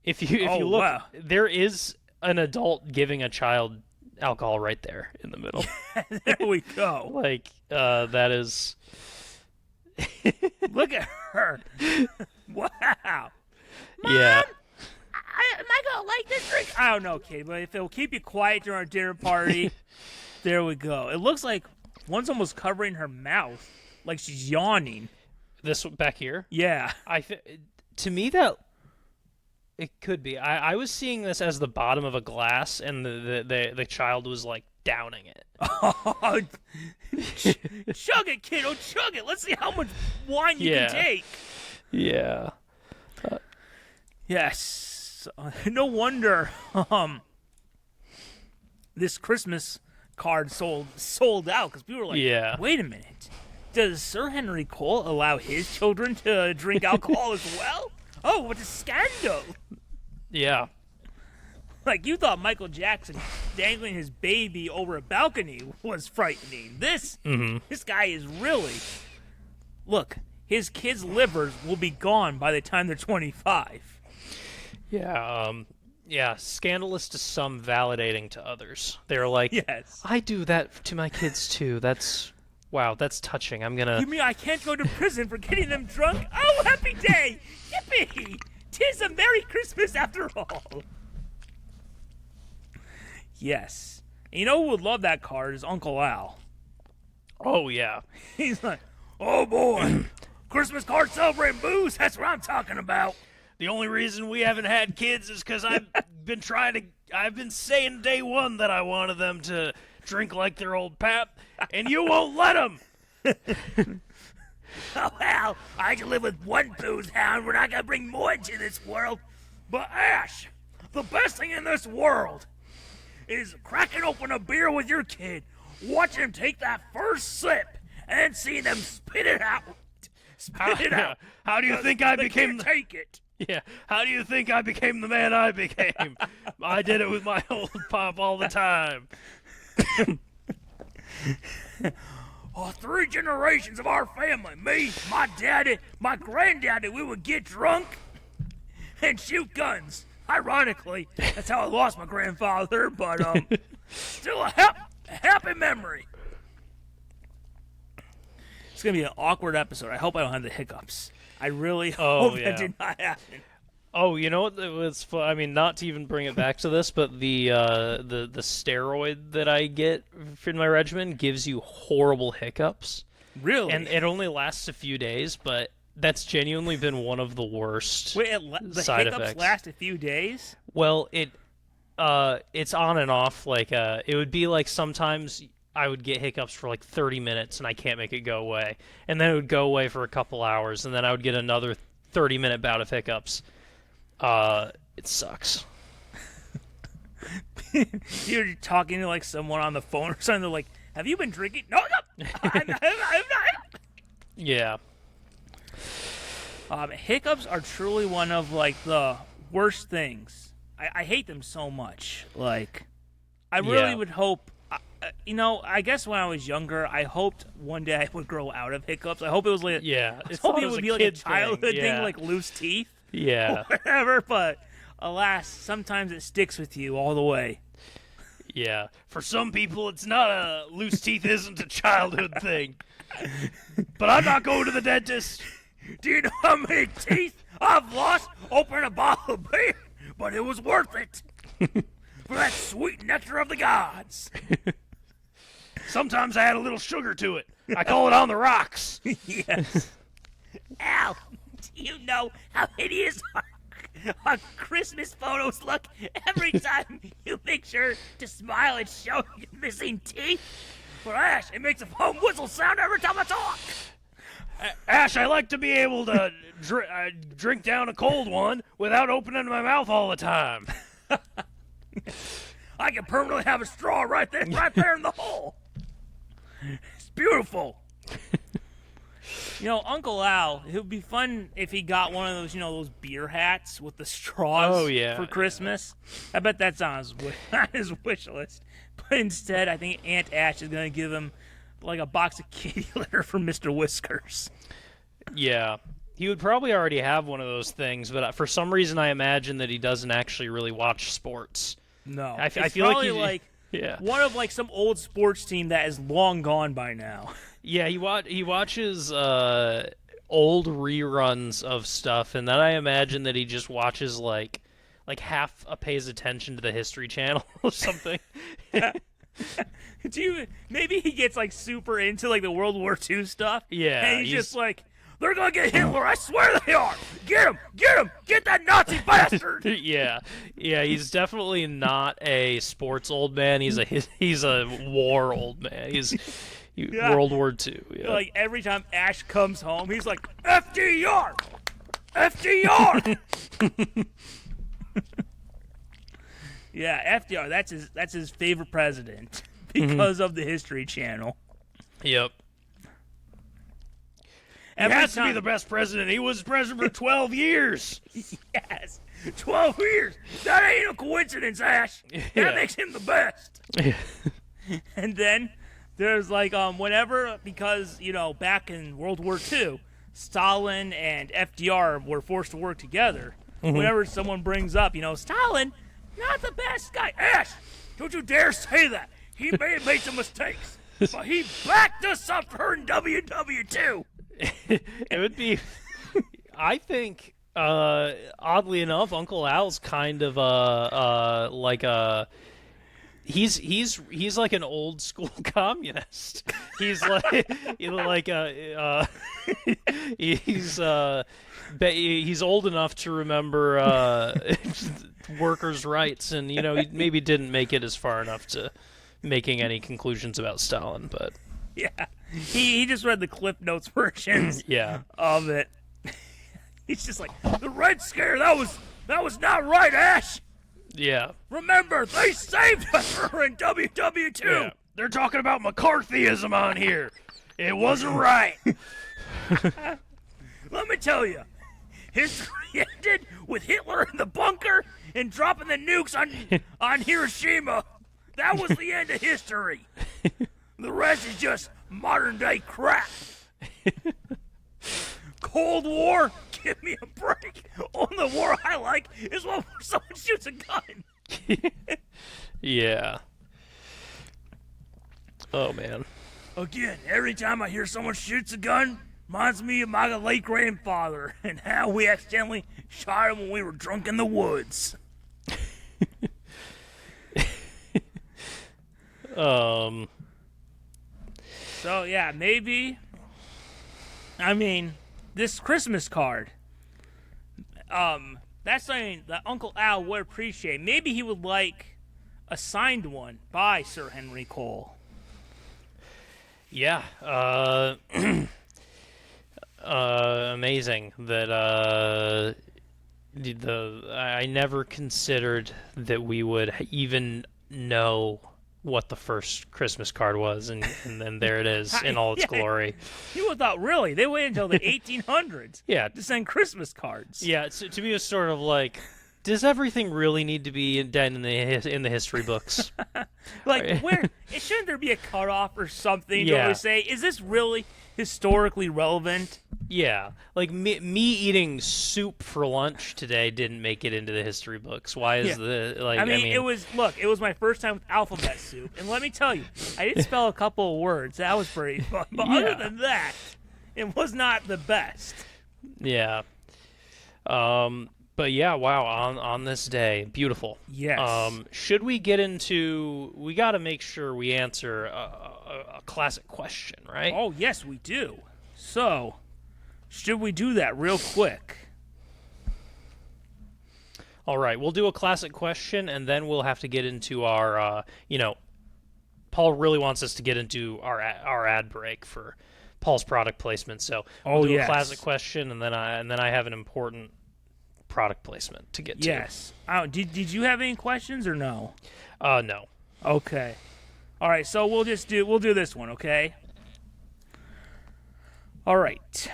if you look, wow. there is an adult giving a child alcohol right there in the middle. There we go. Like that is. Look at her. Wow. Yeah. Am I gonna like this drink? I don't know, kid, but if it'll keep you quiet during our dinner party, there we go. It looks like one's almost covering her mouth, like she's yawning. This back here. Yeah. To me that it could be. I was seeing this as the bottom of a glass, and the child was like downing it. Oh, chug it, kiddo, chug it. Let's see how much wine you can take. Yeah. Yes. No wonder this Christmas card sold out because people were like, Yeah. wait a minute. Does Sir Henry Cole allow his children to drink alcohol as well? Oh, what a scandal. Yeah. Like, you thought Michael Jackson dangling his baby over a balcony was frightening. This guy is really... Look, his kids' livers will be gone by the time they're 25. Yeah. Yeah. Scandalous to some, validating to others. They're like, Yes. I do that to my kids too. Wow, that's touching. I'm gonna. You mean I can't go to prison for getting them drunk? Oh, happy day! Yippee! 'Tis a Merry Christmas after all. Yes. And you know who would love that card is Uncle Al. Oh yeah. He's like, oh boy, Christmas card celebrating booze. That's what I'm talking about. The only reason we haven't had kids is because I've been saying day one that I wanted them to drink like their old pap, and you won't let them. Oh, well, I can live with one booze hound. We're not going to bring more into this world. But Ash, the best thing in this world is cracking open a beer with your kid, watching him take that first sip and then seeing them spit it out. Spit it out. How do you think I became? Take it. Yeah. How do you think I became the man I became? I did it with my old pop all the time. Oh, 3 generations of our family, me, my daddy, my granddaddy, we would get drunk and shoot guns. Ironically, that's how I lost my grandfather, but still a happy memory. It's going to be an awkward episode. I hope I don't have the hiccups. I really hope that did not happen. Oh, you know what? It was fun. I mean, not to even bring it back to this, but the steroid that I get in my regimen gives you horrible hiccups. Really? And it only lasts a few days, but that's genuinely been one of the worst the side hiccups effects. last a few days? Well, it's on and off. Like, it would be like sometimes I would get hiccups for like 30 minutes and I can't make it go away. And then it would go away for a couple hours, and then I would get another 30-minute bout of hiccups. It sucks. You're talking to like someone on the phone or something. They're like, "Have you been drinking?" No, I'm not. Yeah. Hiccups are truly one of like the worst things. I hate them so much. Like, I really would hope. I guess when I was younger, I hoped one day I would grow out of hiccups. I hope it was like Yeah. I hope it would be like a childhood thing, like loose teeth. Yeah. Whatever, but alas, sometimes it sticks with you all the way. Yeah. For some people, it's not a loose teeth isn't a childhood thing. But I'm not going to the dentist. Do you know how many teeth I've lost opening a bottle of beer? But it was worth it. For that sweet nectar of the gods. Sometimes I add a little sugar to it. I call it on the rocks. Yes. Al, do you know how hideous our Christmas photos look every time you make sure to smile and show your missing teeth? For Ash, it makes a foam whistle sound every time I talk. Ash, I like to be able to drink down a cold one without opening my mouth all the time. I can permanently have a straw right there in the hole. It's beautiful. Uncle Al, it would be fun if he got one of those, those beer hats with the straws for Christmas. I bet that's on his wish list. But instead, I think Aunt Ash is going to give him like a box of kitty litter from Mr. Whiskers. Yeah. He would probably already have one of those things, but for some reason I imagine that he doesn't actually really watch sports. No. I feel like one of like some old sports team that is long gone by now. Yeah, he watches old reruns of stuff, and then I imagine that he just watches like half pays attention to the History Channel or something. Maybe he gets like super into like the World War II stuff. Yeah, and he's just like, they're gonna get Hitler. I swear they are. Get him! Get that Nazi bastard! Yeah. He's definitely not a sports old man. He's a war old man. World War II. Yeah. Like every time Ash comes home, he's like, FDR, FDR. Yeah, FDR. That's his favorite president because of the History Channel. Yep. He has to be the best president. He was president for 12 years. Yes. 12 years. That ain't a coincidence, Ash. That makes him the best. And then there's like whenever, because back in World War II, Stalin and FDR were forced to work together. Whenever someone brings up, Stalin, not the best guy. Ash, don't you dare say that. He may have made some mistakes, but he backed us up in WW2. It would be, I think, oddly enough, Uncle Al's kind of he's like an old school communist. He's he's old enough to remember workers' rights, and he maybe didn't make it as far enough to making any conclusions about Stalin, but yeah. He just read the Cliff Notes versions of it. He's just like, the Red Scare, that was not right, Ash. Yeah. Remember, they saved us in WW2. Yeah. they're talking about McCarthyism on here. It wasn't right. Let me tell you, history ended with Hitler in the bunker and dropping the nukes on Hiroshima. That was the end of history. The rest is just modern day crap. Cold War? Give me a break. Only war I like is when someone shoots a gun. Yeah. Oh, man. Again, every time I hear someone shoots a gun, reminds me of my late grandfather and how we accidentally shot him when we were drunk in the woods. So, yeah, maybe. I mean, this Christmas card. That's something that Uncle Al would appreciate. Maybe he would like a signed one by Sir Henry Cole. Yeah. Amazing that I never considered that we would even know what the first Christmas card was, and then there it is in all its glory. You would have thought, really? They waited until the 1800s Yeah. to send Christmas cards. Yeah, to me it's sort of like, does everything really need to be done in the history books? Like, shouldn't there be a cutoff or something Yeah. to say, is this really historically relevant? Yeah, like me eating soup for lunch today didn't make it into the history books. Why is I mean, it was my first time with alphabet soup, and let me tell you, I did spell a couple of words. That was pretty fun. But other than that, it was not the best. Yeah. But yeah, wow, on this day, beautiful. Yes. Should we get into? We got to make sure we answer a classic question, right? Oh yes, we do. So, should we do that real quick? All right, we'll do a classic question, and then we'll have to get into our, Paul really wants us to get into our ad break for Paul's product placement. So we'll do a classic question, and then I have an important product placement to get to. Yes. Did you have any questions or no? No. Okay. All right. So we'll do this one. Okay. All right.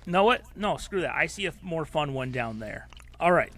Know what? No, screw that. I see a more fun one down there. All right.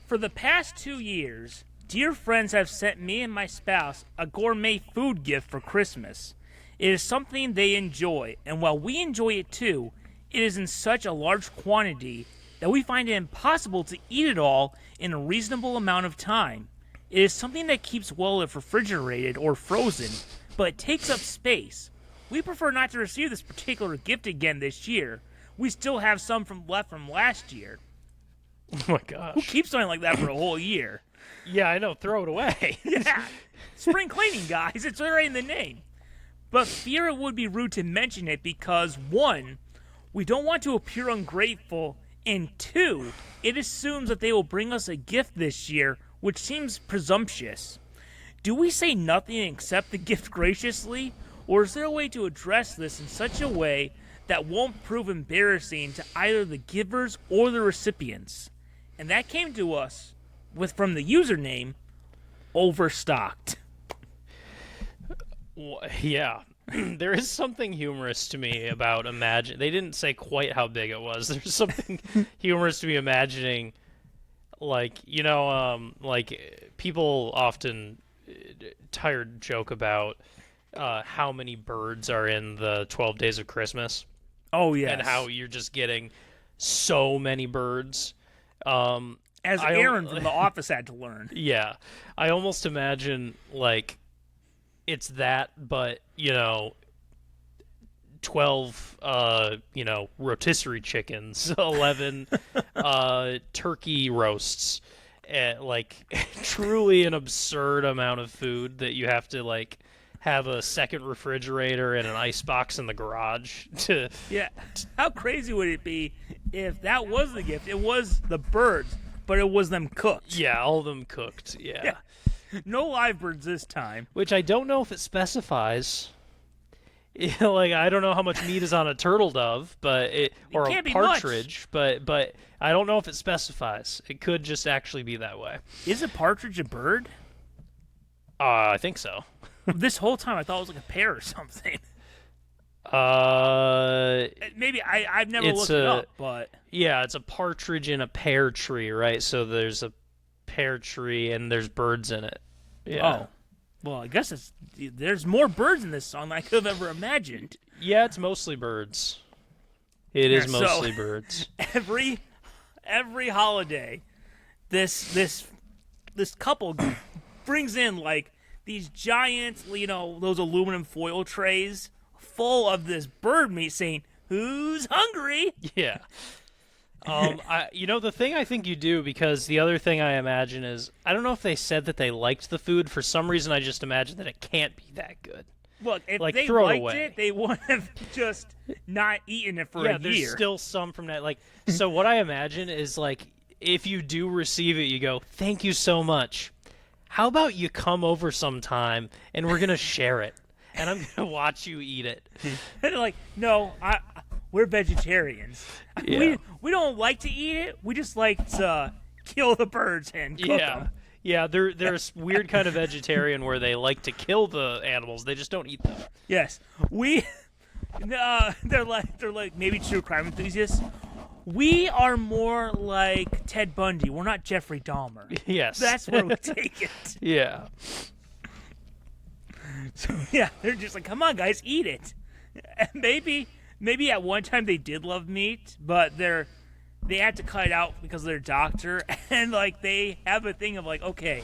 For the past 2 years, dear friends have sent me and my spouse a gourmet food gift for Christmas. It is something they enjoy, and while we enjoy it too, it is in such a large quantity that we find it impossible to eat it all in a reasonable amount of time. It is something that keeps well if refrigerated or frozen, but it takes up space. We prefer not to receive this particular gift again this year. We still have some left from last year. Oh my gosh. Who keeps something like that for a whole year? Yeah, I know. Throw it away. Yeah. Spring cleaning, guys. It's right in the name. But fear it would be rude to mention it because, 1, we don't want to appear ungrateful, and 2, it assumes that they will bring us a gift this year, which seems presumptuous. Do we say nothing and accept the gift graciously? Or is there a way to address this in such a way that won't prove embarrassing to either the givers or the recipients? And that came to us from the username Overstocked. Yeah. There is something humorous to me about they didn't say quite how big it was. There's something humorous to me imagining, like people often tired joke about how many birds are in the 12 Days of Christmas. Oh, yes. And how you're just getting so many birds. As Aaron from The Office had to learn. Yeah. I almost imagine, like, it's that, but, 12, rotisserie chickens, 11 turkey roasts, truly an absurd amount of food that you have to, like, have a second refrigerator and an ice box in the garage to... Yeah. How crazy would it be if that was the gift? It was the birds, but it was them cooked. Yeah, all of them cooked, yeah. No live birds this time. Which I don't know if it specifies. I don't know how much meat is on a turtle dove, or a partridge, but I don't know if it specifies. It could just actually be that way. Is a partridge a bird? I think so. This whole time I thought it was like a pear or something. Uh, Maybe I've never it's looked it up, but yeah, it's a partridge in a pear tree, right? So there's a pear tree and there's birds in it. Yeah. oh, well, I guess there's more birds in this song than I could have ever imagined. Yeah, it's mostly birds. It is Yeah, mostly so birds. every holiday, this couple brings in like these giant, those aluminum foil trays full of this bird meat, saying, "Who's hungry?" Yeah. The thing I think you do, because the other thing I imagine is, I don't know if they said that they liked the food. For some reason, I just imagine that it can't be that good. Look, if Like, they throw it liked away. it, they would have just not eaten it for Yeah, a there's year. still some from that. Like, so what I imagine is, like, if you do receive it, you go, "Thank you so much. How about you come over sometime and we're gonna share it, and I'm gonna watch you eat it." And they're like, "No, we're vegetarians. Yeah. We don't like to eat it. We just like to kill the birds and cook Yeah. them." Yeah, they're a weird kind of vegetarian where they like to kill the animals. They just don't eat them. Yes, they're like maybe true crime enthusiasts. We are more like Ted Bundy. We're not Jeffrey Dahmer. Yes. That's where we take it. Yeah. So yeah, they're just like, "Come on, guys, eat it." And maybe at one time they did love meat, but they had to cut it out because of their doctor, and like they have a thing of like, "Okay,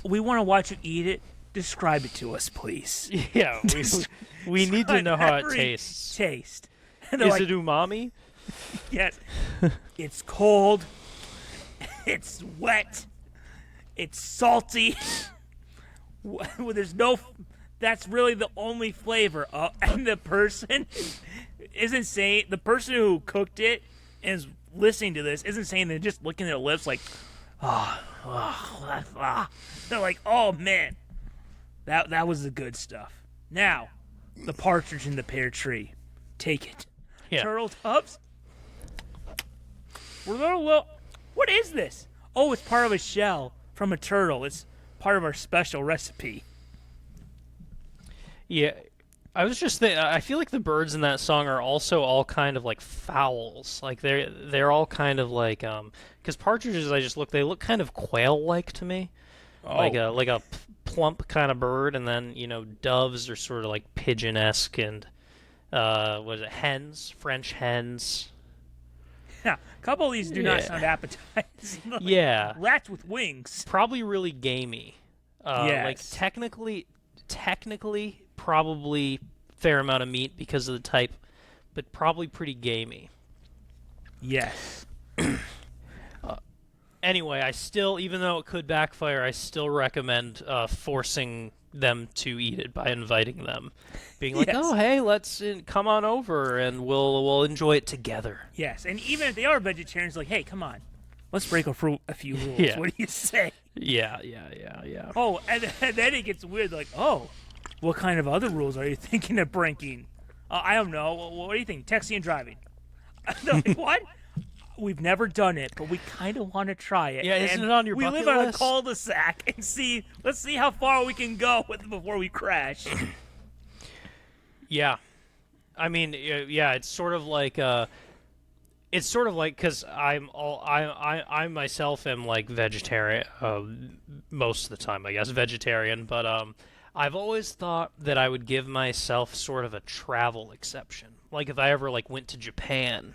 we want to watch you eat it. Describe it to us, please." Yeah. We need to know how it Every tastes. Taste. And they're Is like, it umami? "Yes, it's cold. It's wet. It's salty. There's no. That's really the only flavor." And the person isn't saying, the person who cooked it and is listening to this isn't saying, they're just licking their lips like, they're like, "Oh man, that was the good stuff." Now, the partridge in the pear tree. Take it. Yeah. Turtle tubs. What is this? Oh, it's part of a shell from a turtle. It's part of our special recipe. Yeah. I was just thinking, I feel like the birds in that song are also all kind of like fowls. Like they're all kind of like because partridges, they look kind of quail-like to me. Oh. Like a plump kind of bird, and then doves are sort of like pigeon-esque, and what is it, hens, French hens. Yeah, a couple of these do not Yeah. sound appetizing. Like Yeah, rats with wings. probably really gamey. Like Yes. technically, probably fair amount of meat because of the type, but probably pretty gamey. Yes. Anyway, I still, even though it could backfire, I still recommend forcing them to eat it by inviting them, being like, Yes. "Oh, hey, let's come on over and we'll enjoy it together." Yes, and even if they are vegetarians, like, "Hey, come on, let's break a few rules." Yeah. What do you say? Yeah. Oh, and then it gets weird. Like, "Oh, what kind of other rules are you thinking of breaking?" I don't know. What do you think? Taxi and driving. They're like, "What? We've never done it, but we kind of want to try it." Yeah, isn't And it on your we bucket live on list? a cul-de-sac and let's see how far we can go with it before we crash. Yeah. I mean, yeah, it's sort of like because I myself am like vegetarian most of the time, I guess, vegetarian, but I've always thought that I would give myself sort of a travel exception. Like if I ever like went to Japan,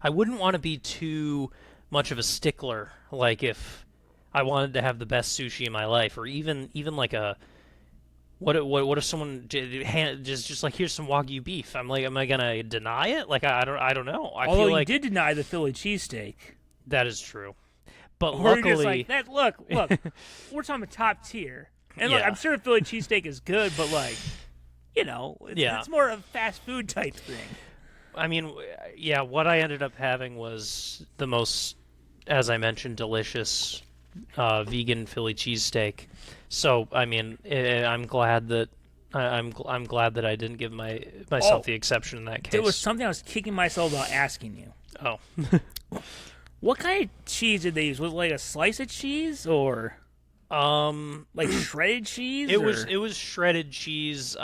I wouldn't want to be too much of a stickler. Like if I wanted to have the best sushi in my life, or even like a what if someone just like, here's some Wagyu beef? I'm like, am I gonna deny it? Like I don't know. I Although feel you like did deny the Philly cheesesteak. that is true, but Or you're just luckily, like that. Look, we're talking top tier, and look, Yeah. I'm sure Philly cheesesteak is good, but like, Yeah. it's more of a fast food type thing. I mean, yeah, what I ended up having was the most, as I mentioned, delicious vegan Philly cheesesteak. So, I mean, I'm glad that I'm glad that I didn't give myself the exception in that case. There was something I was kicking myself about asking you. Oh. What kind of cheese did they use? Was it like a slice of cheese or? Like shredded cheese? it was shredded cheese.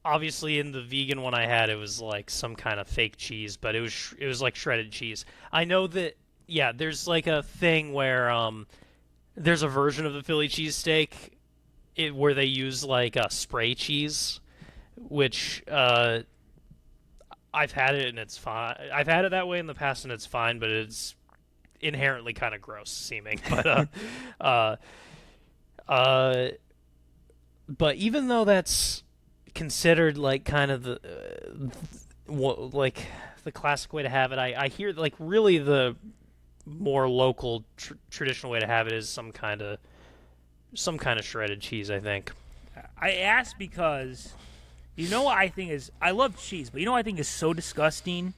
Obviously in the vegan one I had, it was like some kind of fake cheese, but it was like shredded cheese. I know that yeah, there's like a thing where there's a version of the Philly cheesesteak where they use like a spray cheese, which I've had it and it's fine. I've had it that way in the past and it's fine, but it's inherently kind of gross seeming. Uh, uh, but even though that's considered like kind of like the classic way to have it, I hear like really the more local traditional way to have it is some kind of shredded cheese. I think. I asked because you know what I think is I love cheese, but you know what I think is so disgusting?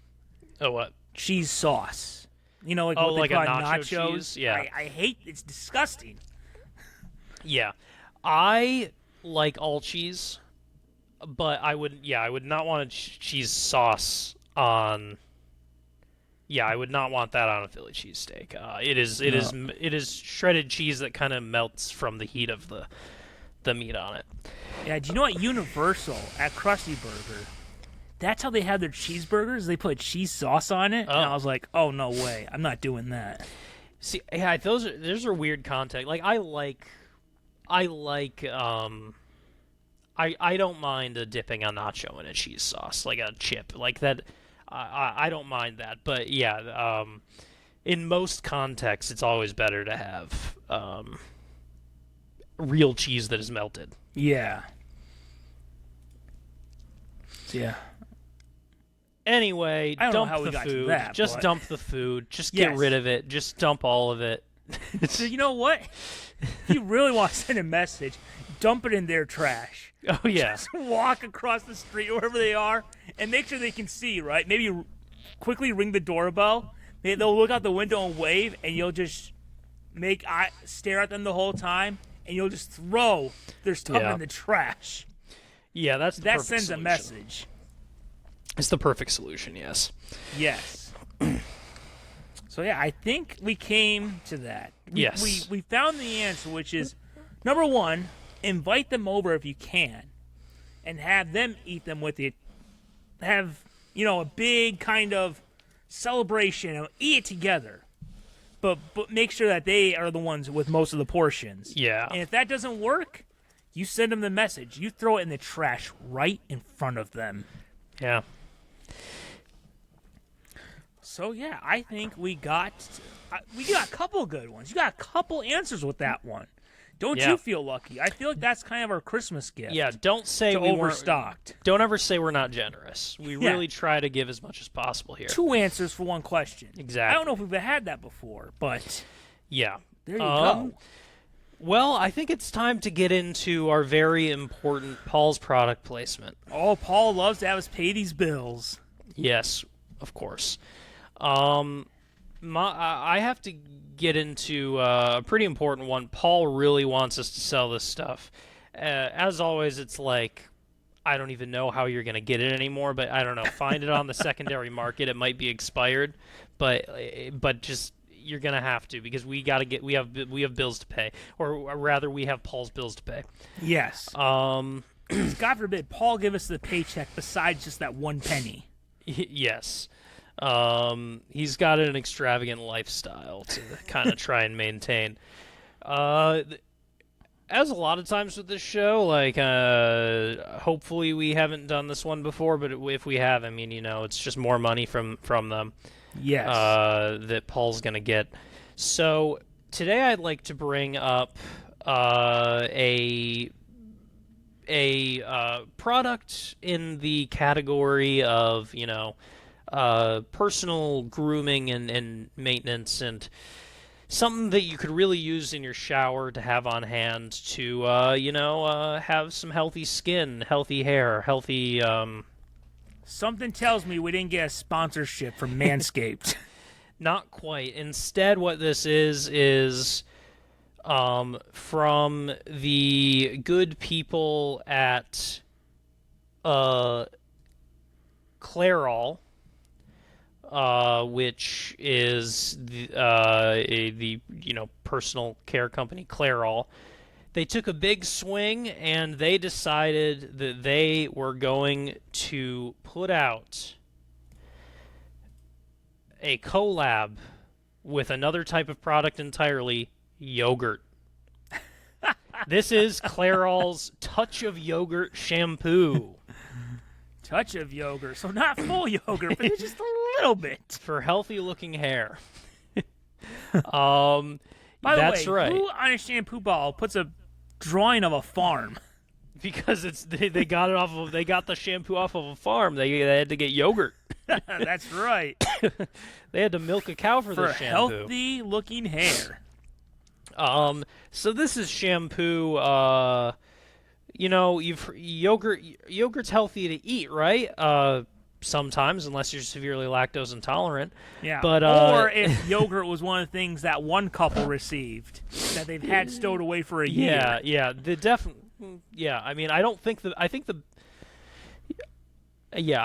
Oh what? Cheese sauce. You know, like Oh, what they like a put on nacho nachos. cheese? Yeah. I hate. It's disgusting. Yeah, I like all cheese, but I would not want a cheese sauce on. Yeah, I would not want that on a Philly cheesesteak. No. It is shredded cheese that kind of melts from the heat of the meat on it. Yeah. Do you know what Universal at Krusty Burger? That's how they have their cheeseburgers. They put cheese sauce on it, and Oh. I was like, "Oh no way! I'm not doing that." See, yeah, those are weird context. Like I don't mind dipping a nacho in a cheese sauce, like a chip, like that. I don't mind that, but yeah, in most contexts, it's always better to have real cheese that is melted. Yeah. Yeah. Anyway, I don't know dump how we the got to food. that, Just but- dump the food. Just Yes. get rid of it. Just dump all of it. So you know what? If you really want to send a message, dump it in their trash. Oh yeah. Just walk across the street wherever they are and make sure they can see, right? Maybe quickly ring the doorbell. They'll look out the window and wave, and you'll just stare at them the whole time, and you'll just throw their stuff Yeah. in the trash. Yeah, that's the That perfect sends solution. a message. It's the perfect solution. Yes. Yes. So yeah, I think we came to that. Yes. We found the answer, which is number one, invite them over if you can, and have them eat them with you. Have a big kind of celebration and eat it together. But make sure that they are the ones with most of the portions. Yeah. And if that doesn't work, you send them the message. You throw it in the trash right in front of them. Yeah. So yeah, I think we got a couple good ones. You got a couple answers with that one. Don't Yeah. you feel lucky? I feel like that's kind of our Christmas gift. Yeah. Don't say to we weren't. overstocked. Don't ever say we're not generous. We Yeah. really try to give as much as possible here. Two answers for one question. Exactly. I don't know if we've had that before, but Yeah. there you go. Well, I think it's time to get into our very important Paul's product placement. Oh, Paul loves to have us pay these bills. Yes, of course. I have to get into a pretty important one. Paul really wants us to sell this stuff. As always, it's like I don't even know how you're going to get it anymore, but I don't know. Find it on the secondary market. It might be expired, but just you're going to have to because we have bills to pay, or rather, we have Paul's bills to pay. Yes. God forbid Paul give us the paycheck besides just that one penny. Yes. He's got an extravagant lifestyle to kind of try and maintain. As a lot of times with this show, like, hopefully we haven't done this one before, but if we have, I mean, it's just more money from them. Yes. That Paul's gonna get. So today I'd like to bring up a product in the category of personal grooming and maintenance, and something that you could really use in your shower to have on hand to have some healthy skin, healthy hair, healthy Something tells me we didn't get a sponsorship from Manscaped. Not quite. Instead, what this is from the good people at Clairol, which is the personal care company, Clairol. They took a big swing and they decided that they were going to put out a collab with another type of product entirely, yogurt. This is Clairol's Touch of Yogurt shampoo. Touch of yogurt, so not full yogurt, but just a little bit. For healthy-looking hair. By the That's way, right. who on a shampoo bottle puts a drawing of a farm? Because they got the shampoo off of a farm. They had to get yogurt. That's right. They had to milk a cow for this shampoo. Healthy looking hair. So this is shampoo. Yogurt's healthy to eat, right? Sometimes, unless you're severely lactose intolerant. Yeah. But or if yogurt was one of the things that one couple received that they've had stowed away for a year. Yeah. Yeah. I mean, I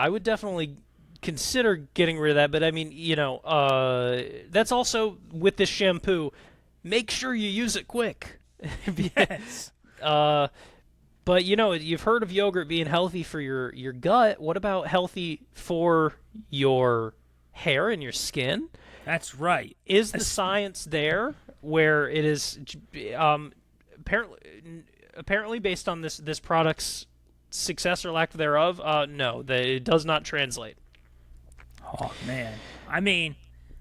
would definitely consider getting rid of that. But I mean, that's also with this shampoo. Make sure you use it quick. Yes. But you've heard of yogurt being healthy for your gut. What about healthy for your hair and your skin? That's right. Is the science there where it is apparently based on this product's success or lack thereof? No, it does not translate. Oh man. I mean,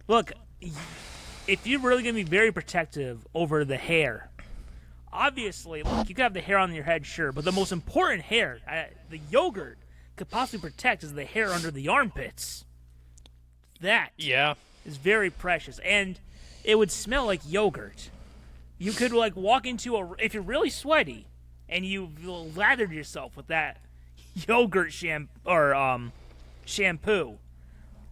look, if you're really going to be very protective over the hair, obviously, look, you can have the hair on your head, sure, but the most important hair the yogurt could possibly protect is the hair under the armpits. That is very precious, and it would smell like yogurt. You could walk into if you're really sweaty and you lathered yourself with that yogurt shampoo.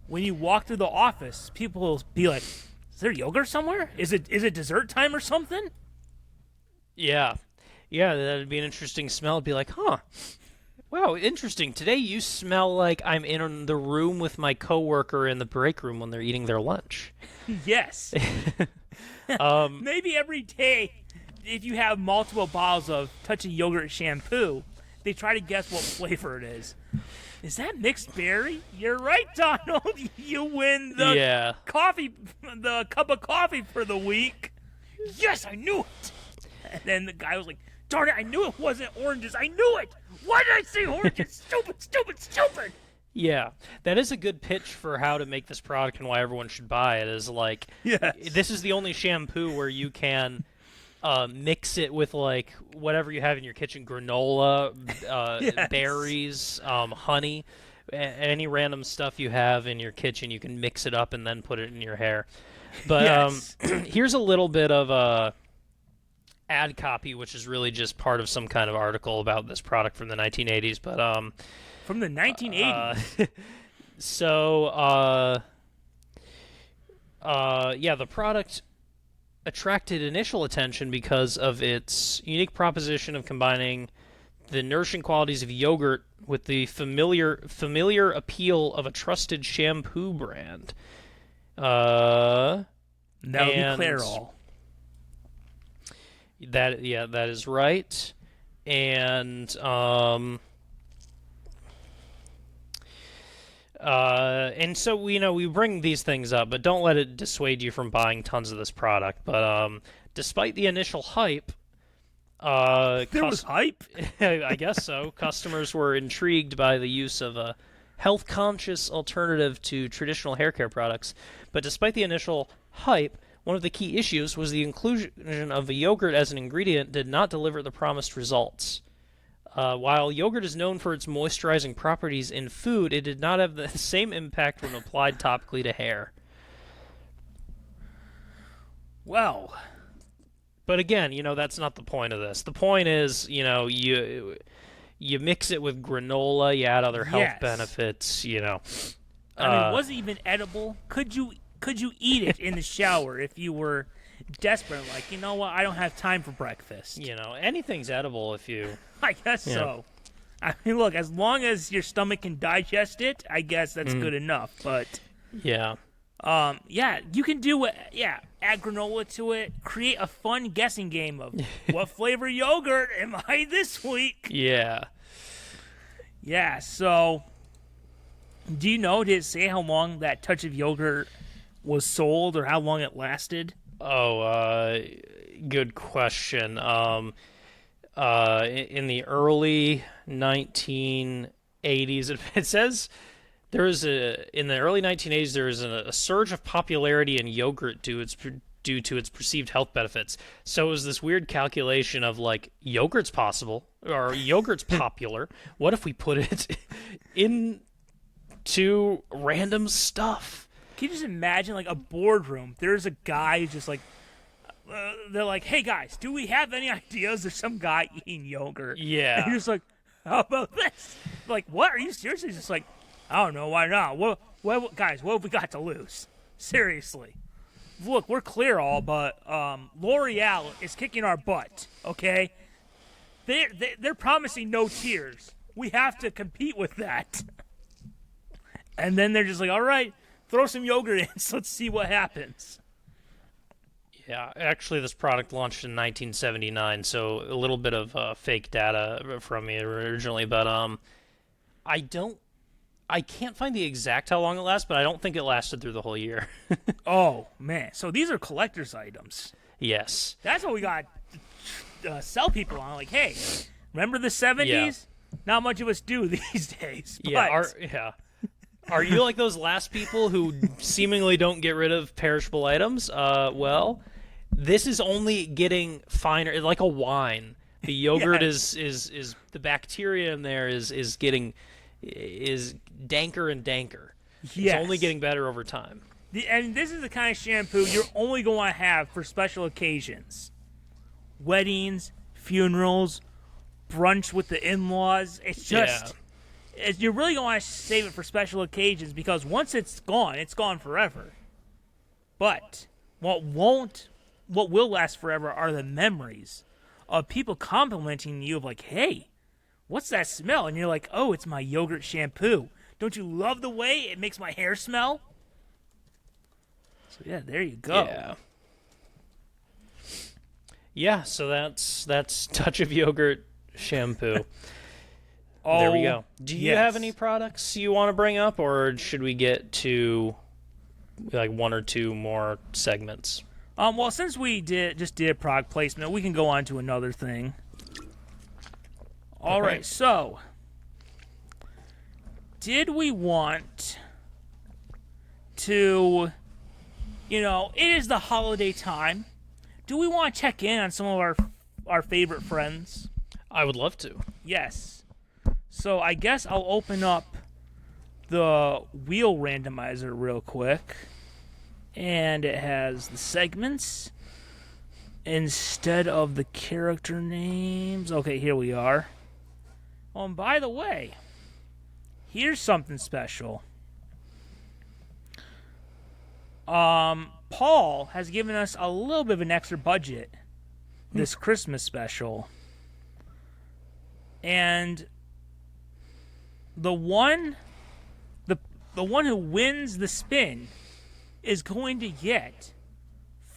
When you walk through the office, people will be like, "Is there yogurt somewhere? Is it dessert time or something?" Yeah, that'd be an interesting smell. It'd be like, huh, wow, interesting. Today you smell like I'm in the room with my coworker in the break room when they're eating their lunch. Yes. Maybe every day, if you have multiple bottles of Touch of Yogurt shampoo, they try to guess what flavor it is. Is that mixed berry? You're right, Donald. You win the the cup of coffee for the week. Yes, I knew it. And then the guy was like, darn it, I knew it wasn't oranges. I knew it. Why did I say oranges? Stupid. Yeah, that is a good pitch for how to make this product and why everyone should buy it. Is like, yes. This is the only shampoo where you can mix it with whatever you have in your kitchen, granola, yes. berries, honey, any random stuff you have in your kitchen. You can mix it up and then put it in your hair. But yes. Here's a little bit of ad copy, which is really just part of some kind of article about this product from the 1980s. But from the 1980s. The product attracted initial attention because of its unique proposition of combining the nourishing qualities of yogurt with the familiar appeal of a trusted shampoo brand. That would be Clairol. That is right. And so we bring these things up, but don't let it dissuade you from buying tons of this product. But despite the initial hype, there was hype? I guess so. Customers were intrigued by the use of a health-conscious alternative to traditional hair care products. But despite the initial hype, one of the key issues was the inclusion of a yogurt as an ingredient did not deliver the promised results. While yogurt is known for its moisturizing properties in food, it did not have the same impact when applied topically to hair. Well, but again, that's not the point of this. The point is, you mix it with granola, you add other health benefits, I mean, was it even edible? Could you eat it in the shower if you were desperate? Like, you know what? I don't have time for breakfast. Anything's edible if you... I guess so. I mean, look, as long as your stomach can digest it, I guess that's good enough. But yeah. Yeah, you can do it. Yeah, add granola to it. Create a fun guessing game of what flavor yogurt am I this week? Yeah. Yeah. So, do you know? Did it say how long that touch of yogurt was sold, or how long it lasted? Oh, good question. In the early 1980s, it says in the early 1980s there was a surge of popularity in yogurt due to its perceived health benefits. So it was this weird calculation of like yogurt's possible or yogurt's popular. What if we put it into random stuff? Can you just imagine like a boardroom? There's a guy who's just like, they're like, "Hey guys, do we have any ideas?" There's some guy eating yogurt. Yeah. And you're just like, "How about this?" Like, what? Are you serious? He's just like, "I don't know, why not? What, guys? What have we got to lose? Seriously, look, we're clear all, but L'Oreal is kicking our butt. Okay, they're promising no tears. We have to compete with that." And then they're just like, "All right, throw some yogurt in, so let's see what happens." Yeah, actually, this product launched in 1979, so a little bit of fake data from me originally, but I can't find the exact how long it lasts, but I don't think it lasted through the whole year. Oh man, so these are collector's items. Yes. That's what we got to sell people on. Like, hey, remember the 70s? Yeah. Not much of us do these days. But Yeah. Are you like those last people who seemingly don't get rid of perishable items? Well, this is only getting finer, like a wine. The yogurt Yes. is the bacteria in there is danker and danker. It's Yes. only getting better over time. And this is the kind of shampoo you're only going to have for special occasions. Weddings, funerals, brunch with the in-laws. It's just, you're really going to want to save it for special occasions because once it's gone forever. But what will last forever are the memories of people complimenting you of like, "Hey, what's that smell?" And you're like, "Oh, it's my yogurt shampoo. Don't you love the way it makes my hair smell?" So yeah, there you go. Yeah. Yeah, so that's Touch of Yogurt shampoo. There we go. Do you have any products you want to bring up, or should we get to like one or two more segments? Well, since we just did product placement, we can go on to another thing. All right, so did we want to, it is the holiday time. Do we want to check in on some of our favorite friends? I would love to. Yes. So I guess I'll open up the wheel randomizer real quick. And it has the segments instead of the character names. Okay, here we are. Oh, and by the way, here's something special. Paul has given us a little bit of an extra budget this Christmas special. And the one who wins the spin is going to get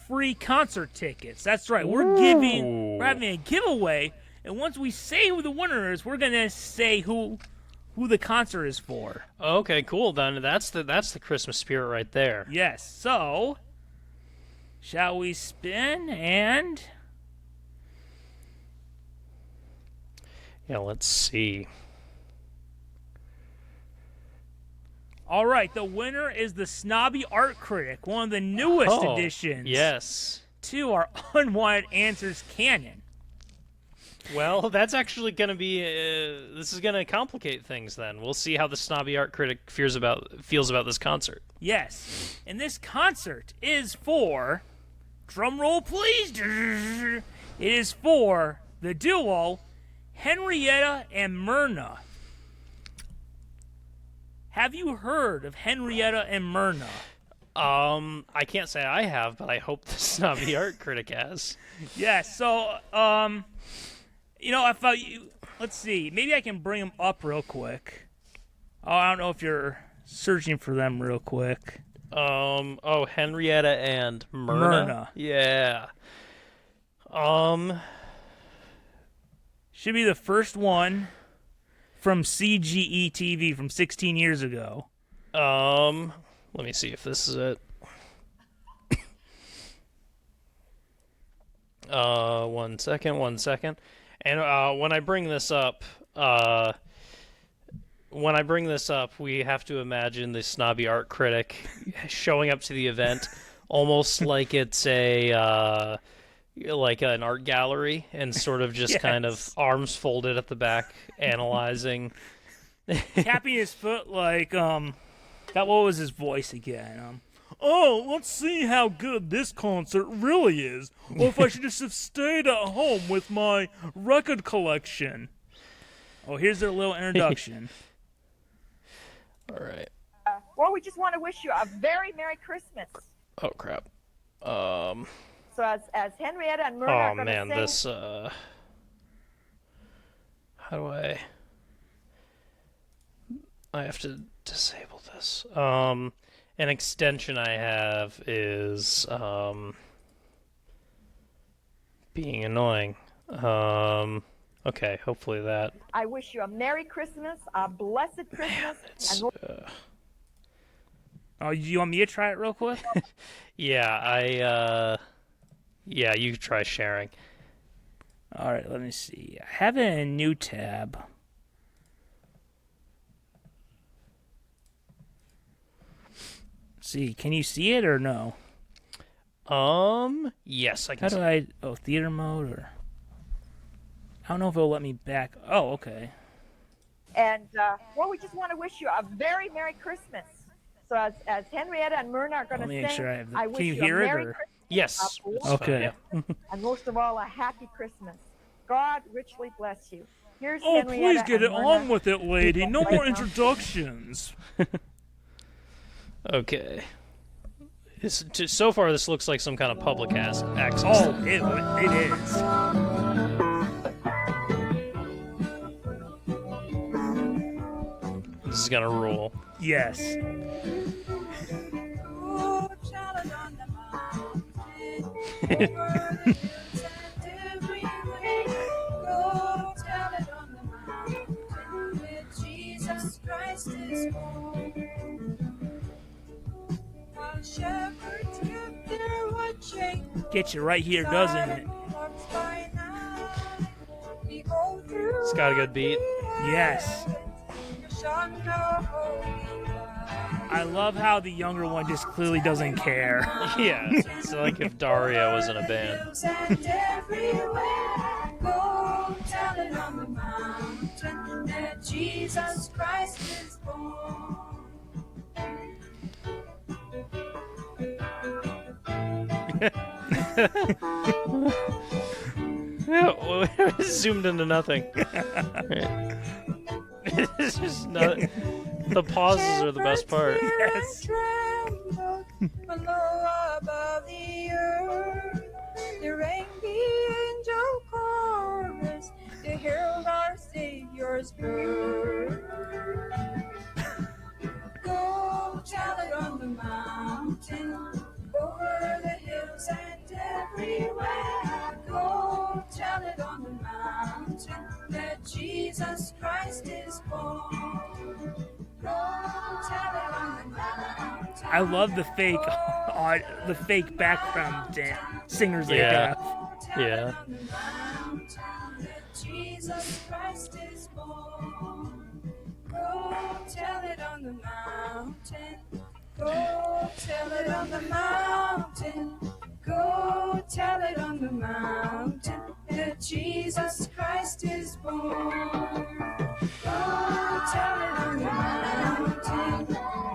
free concert tickets. That's right. We're having a giveaway, and once we say who the winner is, we're gonna say who the concert is for. Okay, cool. Then that's the Christmas spirit right there. Yes. So, shall we spin and? Yeah, let's see. All right, the winner is the Snobby Art Critic, one of the newest additions. Yes. To our Unwanted Answers canon. Well, that's actually going to be. This is going to complicate things. Then we'll see how the Snobby Art Critic feels about this concert. Yes, and this concert is for. Drum roll, please. It is for the duo Henrietta and Myrna. Have you heard of Henrietta and Myrna? I can't say I have, but I hope the Snobby Art Critic has. Yes. So, I thought let's see. Maybe I can bring them up real quick. Oh, I don't know if you're searching for them real quick. Oh, Henrietta and Myrna. Myrna. Yeah. Um. Should be the first one from CGE TV from 16 years ago. Let me see if this is it. 1 second, 1 second. And when I bring this up, we have to imagine the snobby art critic showing up to the event, almost like it's a like an art gallery, and sort of just kind of Yes. arms folded at the back, analyzing. Tapping his foot like, what was his voice again? Oh, let's see how good this concert really is. Or if I should just have stayed at home with my record collection. Oh, here's their little introduction. All right. Well, we just want to wish you a very Merry Christmas. Oh crap. So as Henrietta and Myrna Oh are going man, to sing, this. How do I? I have to disable this. An extension I have is being annoying. Okay, hopefully that. I wish you a Merry Christmas, a blessed Christmas, It's, and Oh, you want me to try it real quick? yeah, yeah, you try sharing. All right, let me see. I have it in a new tab. See, can you see it or no? Yes, I How can. do I? Oh, theater mode or? I don't know if it'll let me back. Oh, okay. well, we just want to wish you a very Merry Christmas. So as Henrietta and Myrna are going Let to me sing, make sure I have the- I can wish you you hear a it, Merry or- Christmas, Yes. a it's blessed, fine, Okay. yeah. and most of all, a happy Christmas. God richly bless you. Here's Oh, Henrietta please get and it Myrna. on with it, lady. No more Right now. introductions. Okay. So far, this looks like some kind of public access. Oh, it is. This is gonna rule. Yes. Jesus Christ is born. While shepherds kept their watching, Get you right here, doesn't it? It's got a good beat. Yes. I love how the younger one just clearly doesn't care. Yeah, it's like if Daria was in a band. And everywhere, go tell it on the mountain that Jesus Christ is born. Yeah, zoomed into nothing. It's just not. The pauses are the best part. Yes. Trembled below above the earth. The rang the angel chorus to herald our Savior's birth. Go tell it on the mountain, over the hills and everywhere. Go tell it on the mountain that Jesus Christ is born. Go tell it on the mountain. I love the fake, the fake background singers they Yeah. have. Yeah. On the mountain that Jesus Christ is born. Go tell it on the mountain. Go tell it on the mountain. Go tell it on the mountain that Jesus Christ is born. Go tell it on the mountain.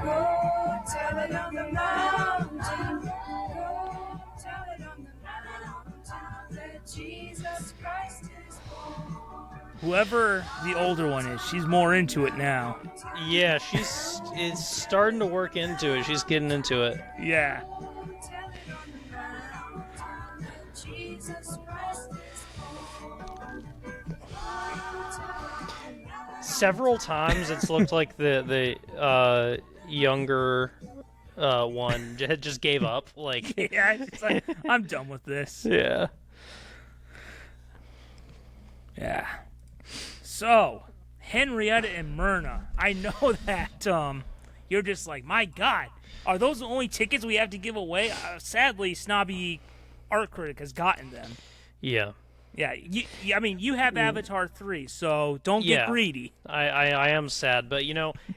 Go tell it on the mountain. Go tell it on the mountain that Jesus Christ is born. Whoever the older one is, she's more into it now. Yeah, it's starting to work into it. She's getting into it. Yeah. Tell it on the mountain that Jesus Christ is born. Several times it's looked like the younger one just gave up. Like, Yeah, it's like, I'm done with this. yeah. Yeah. So, Henrietta and Myrna, I know that you're just like, my God, are those the only tickets we have to give away? Sadly, Snobby Art Critic has gotten them. Yeah. Yeah, I mean, you have Avatar 3, so don't get greedy. I am sad, but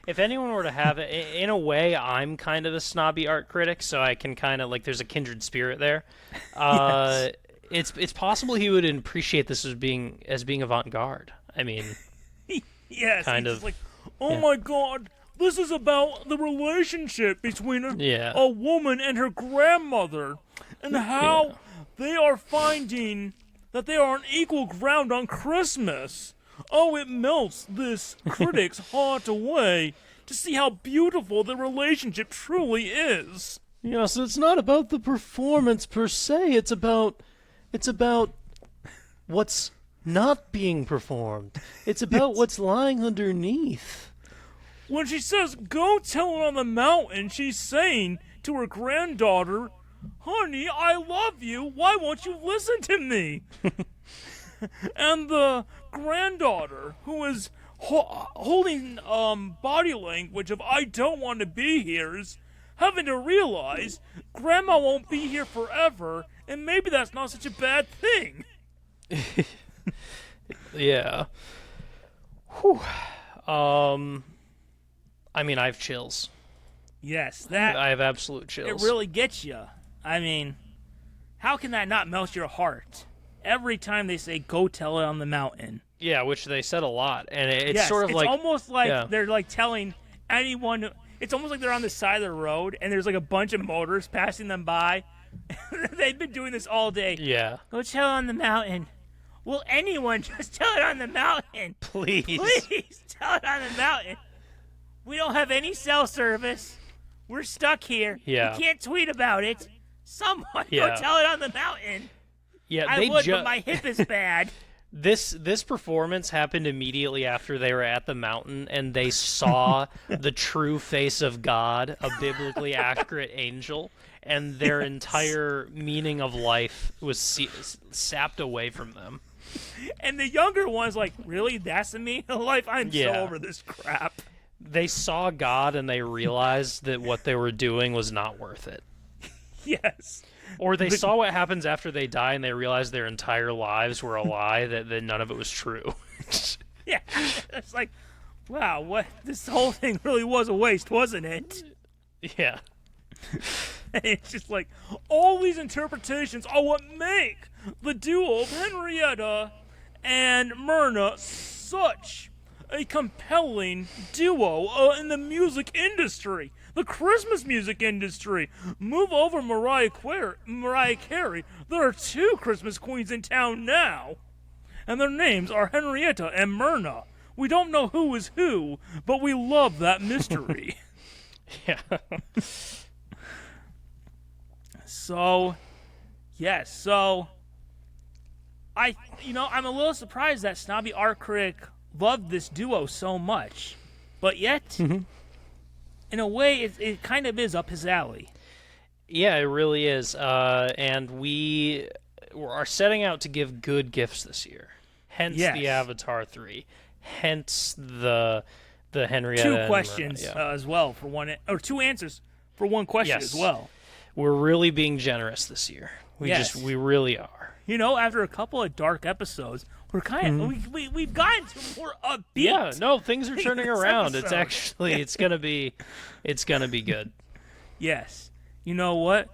if anyone were to have it, in a way, I'm kind of a snobby art critic, so I can kind of like there's a kindred spirit there. Yes. It's possible he would appreciate this as being avant-garde. I mean, Yes, kind he's of. just like, oh my God, this is about the relationship between a woman and her grandmother, and how they are finding that they are on equal ground on Christmas. Oh, it melts this critic's heart away to see how beautiful the relationship truly is. Yeah, so it's not about the performance per se. It's about what's not being performed. It's about what's lying underneath. When she says, go tell it on the mountain, she's saying to her granddaughter, honey, I love you. Why won't you listen to me? And the granddaughter, who is holding body language of I don't want to be here, is having to realize Grandma won't be here forever, and maybe that's not such a bad thing. Yeah. Whew. I mean, I have chills. Yes, that I have absolute chills. it really gets you. I mean, how can that not melt your heart? Every time they say, go tell it on the mountain. Yeah, which they said a lot. And it's Yes, sort of it's like... almost like they're like telling anyone... It's almost like they're on the side of the road, and there's like a bunch of motors passing them by. They've been doing this all day. Yeah. Go tell it on the mountain. Will anyone just tell it on the mountain? Please. Please tell it on the mountain. We don't have any cell service. We're stuck here. Yeah. We can't tweet about it. Someone go Yeah. tell it on the mountain. Yeah, I would, but my hip is bad. This performance happened immediately after they were at the mountain and they saw the true face of God, a biblically accurate angel, and their entire meaning of life was sapped away from them. And the younger one's like, really? That's the meaning of life? I'm so Yeah. over this crap. They saw God and they realized that what they were doing was not worth it. Yes. Or they saw what happens after they die and they realized their entire lives were a lie, that none of it was true. Yeah. It's like, wow, what? This whole thing really was a waste, wasn't it? Yeah. And it's just like, all these interpretations are what make the duo of Henrietta and Myrna such a compelling duo in the music industry, the Christmas music industry. Move over Mariah Carey. There are two Christmas queens in town now, and their names are Henrietta and Myrna. We don't know who is who, but we love that mystery. Yeah. So, yes, so I'm a little surprised that Snobby Art Critic loved this duo so much, but yet, in a way, it kind of is up his alley. Yeah, it really is. And we are setting out to give good gifts this year. Hence the Avatar 3. Hence the Henrietta. Two and questions Myrna, as well for one, or two answers for one question as well. We're really being generous this year. We really are. After a couple of dark episodes, we're kind of we've gotten to more upbeat. Yeah, no, things are turning around. episode. It's actually it's gonna be good. Yes. You know what?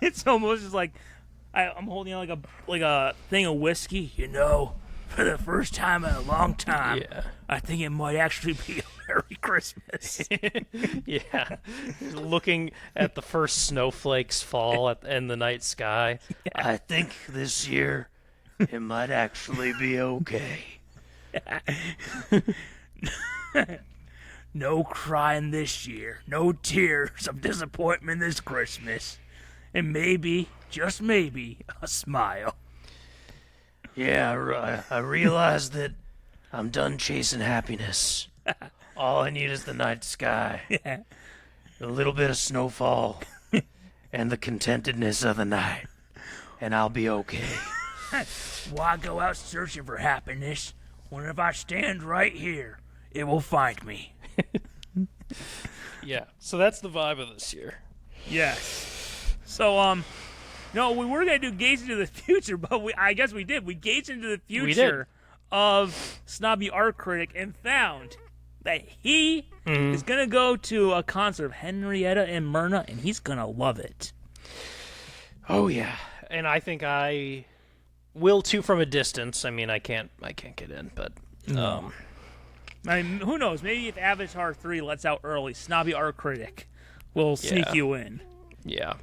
It's almost just like I'm holding like a thing of whiskey. For the first time in a long time, I think it might actually be a Merry Christmas. Yeah, looking at the first snowflakes fall in the night sky. Yeah. I think this year it might actually be okay. No crying this year. No tears of disappointment this Christmas. And maybe, just maybe, a smile. Yeah, I realize that I'm done chasing happiness. All I need is the night sky. Yeah. a little bit of snowfall and the contentedness of the night, and I'll be okay. Why go out searching for happiness when if I stand right here, it will find me? Yeah, so that's the vibe of this year. Yes. So, no, we were going to do Gaze into the Future, but I guess we did. We gazed into the future of Snobby Art Critic and found that he is going to go to a concert of Henrietta and Myrna, and he's going to love it. Oh, yeah. And I think I will, too, from a distance. I mean, I can't get in, but... I mean, who knows? Maybe if Avatar 3 lets out early, Snobby Art Critic will sneak you in. Yeah.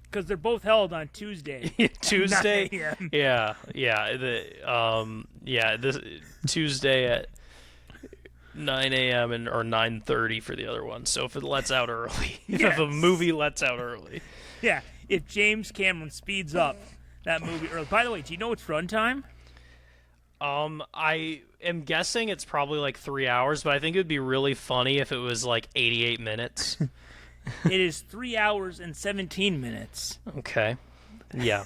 Because they're both held on Tuesday. Tuesday? 9 a.m. Yeah. This Tuesday at 9 a.m. or 9:30 for the other one. So if it lets out early. If a movie lets out early. Yeah. If James Cameron speeds up that movie early. By the way, do you know its runtime? I am guessing it's probably like 3 hours, but I think it would be really funny if it was like 88 minutes. It is 3 hours and 17 minutes. Okay. Yeah.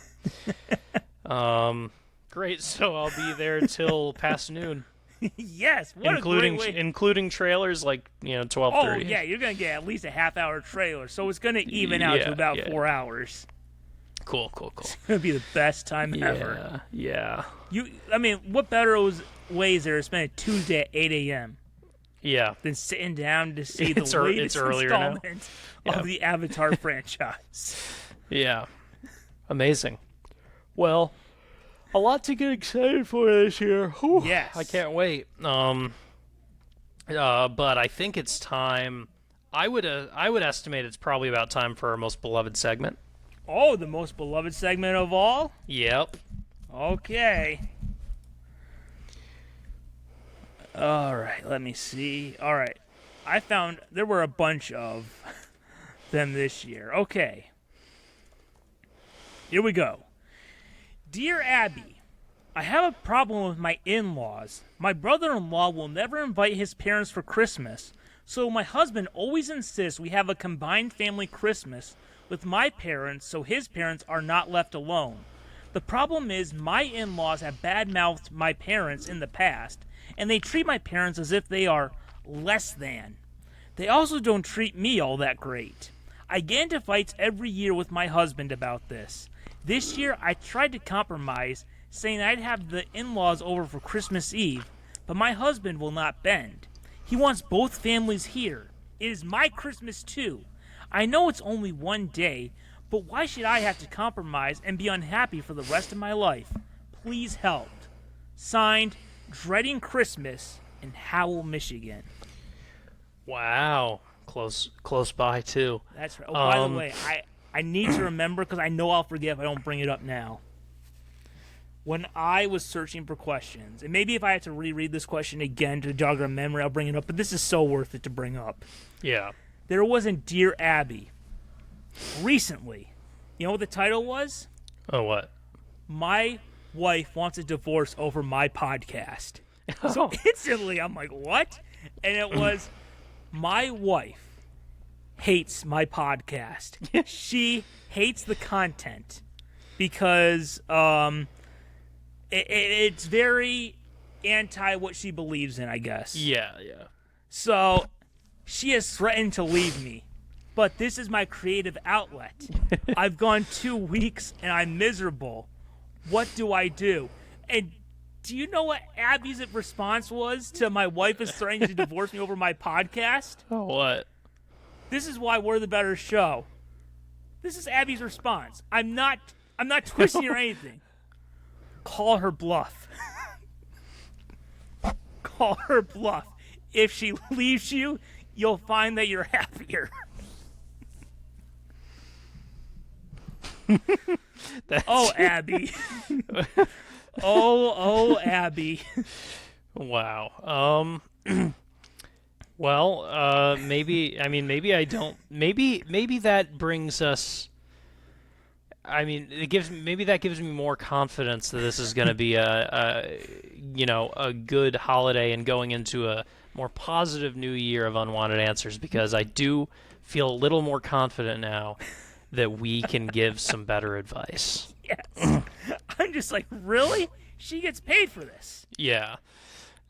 Great. So I'll be there till past noon. Yes. What a great way. Including trailers, like 12:30. Oh yeah, you're gonna get at least a half-hour trailer, so it's gonna even out to about 4 hours. Cool. It's gonna be the best time ever. Yeah. I mean, what better ways there to spend a Tuesday at 8 a.m. Yeah. than sitting down to see the latest it's earlier now. installment of the Avatar franchise? Yeah. Amazing. Well, a lot to get excited for this year. Whew, yes. I can't wait. But I think it's time. I would estimate it's probably about time for our most beloved segment. Oh, the most beloved segment of all? Yep. Okay. All right, let me see. All right. I found there were a bunch of them this year. Okay. Here we go. Dear Abby, I have a problem with my in-laws. My brother-in-law will never invite his parents for Christmas, so my husband always insists we have a combined family Christmas with my parents so his parents are not left alone. The problem is my in-laws have bad-mouthed my parents in the past, and they treat my parents as if they are less than. They also don't treat me all that great. I get into fights every year with my husband about this. This year, I tried to compromise, saying I'd have the in-laws over for Christmas Eve, but my husband will not bend. He wants both families here. It is my Christmas too. I know it's only one day, but why should I have to compromise and be unhappy for the rest of my life? Please help. Signed, Dreading Christmas in Howell, Michigan. Wow. Close by, too. That's right. Oh, by the way, I need to remember because I know I'll forget if I don't bring it up now. When I was searching for questions, and maybe if I had to reread this question again to jog our memory, I'll bring it up, but this is so worth it to bring up. Yeah. There wasn't Dear Abby. Recently, you know what the title was? Oh, what? My wife wants a divorce over my podcast. So instantly, I'm like, what? And it was, my wife hates my podcast. She hates the content because it's very anti what she believes in, I guess. Yeah. So she has threatened to leave me. But this is my creative outlet. I've gone 2 weeks and I'm miserable. What do I do? And do you know what Abby's response was to my wife is threatening to divorce me over my podcast? Oh, what? This is why we're the better show. This is Abby's response. I'm not twisting or anything. Call her bluff. Call her bluff. If she leaves you, you'll find that you're happier. Oh, Abby. oh, Abby. Wow. Well, maybe I don't. Maybe that brings us. I mean, maybe that gives me more confidence that this is going to be a good holiday and going into a more positive new year of Unwanted Answers, because I do feel a little more confident now that we can give some better advice. Yes. I'm just like, really? She gets paid for this. Yeah.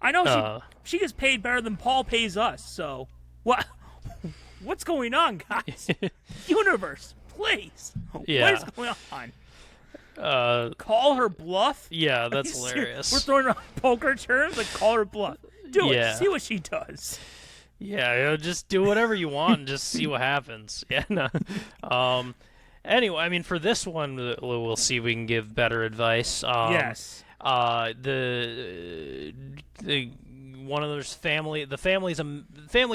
I know she gets paid better than Paul pays us. So what's going on, guys? Universe, please. Yeah. What is going on? Call her bluff? Yeah, that's hilarious. We're throwing around poker terms, like call her bluff. Do Yeah. it. See what she does. Yeah, just do whatever you want and just see what happens. Yeah, no. Anyway, I mean, for this one, we'll see if we can give better advice. Yes. The one of those family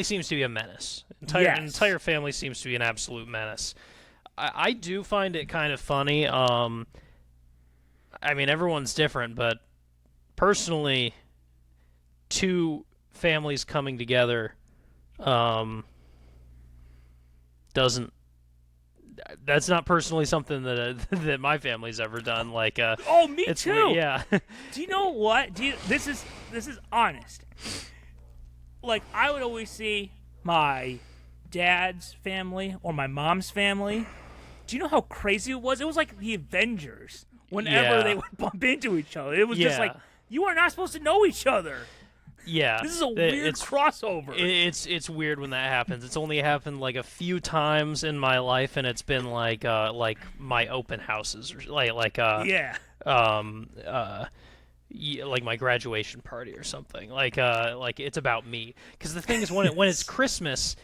seems to be a menace. Entire family seems to be an absolute menace. I do find it kind of funny. I mean, everyone's different, but personally, two families coming together that's not personally something that that my family's ever done. Like, oh, me too. Yeah. Do you know what? This is honest. Like, I would always see my dad's family or my mom's family. Do you know how crazy it was? It was like the Avengers. Whenever they would bump into each other, it was just like, you are not supposed to know each other. Yeah, this is a weird crossover. It's weird when that happens. It's only happened like a few times in my life, and it's been like my open houses, like my graduation party or something. Like it's about me. Because the thing is, when it's Christmas,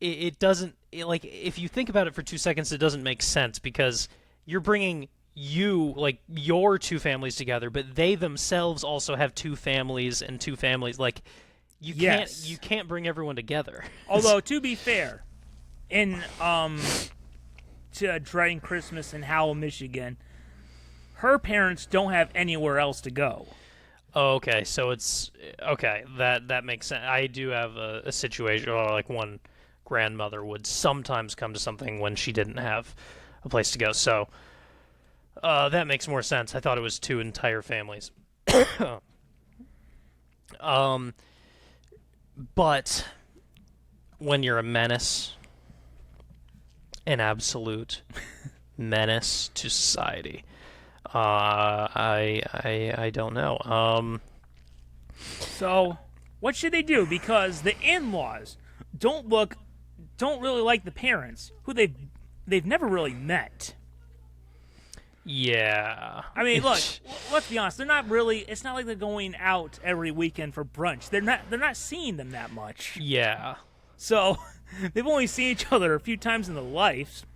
it doesn't like, if you think about it for 2 seconds, it doesn't make sense because you're bringing your two families together, but they themselves also have two families and two families. Like, you can't bring everyone together. Although, to be fair, in to Dreading Christmas in Howell, Michigan, her parents don't have anywhere else to go. Oh, okay, so it's okay. That makes sense. I do have a situation, or like one grandmother would sometimes come to something when she didn't have a place to go. So. That makes more sense. I thought it was two entire families. But when you're a menace, an absolute menace to society, I don't know. So, what should they do? Because the in-laws don't really like the parents, who they've never really met. Yeah. I mean, look, let's be honest. They're not really. It's not like they're going out every weekend for brunch. They're not seeing them that much. Yeah. So they've only seen each other a few times in their lives.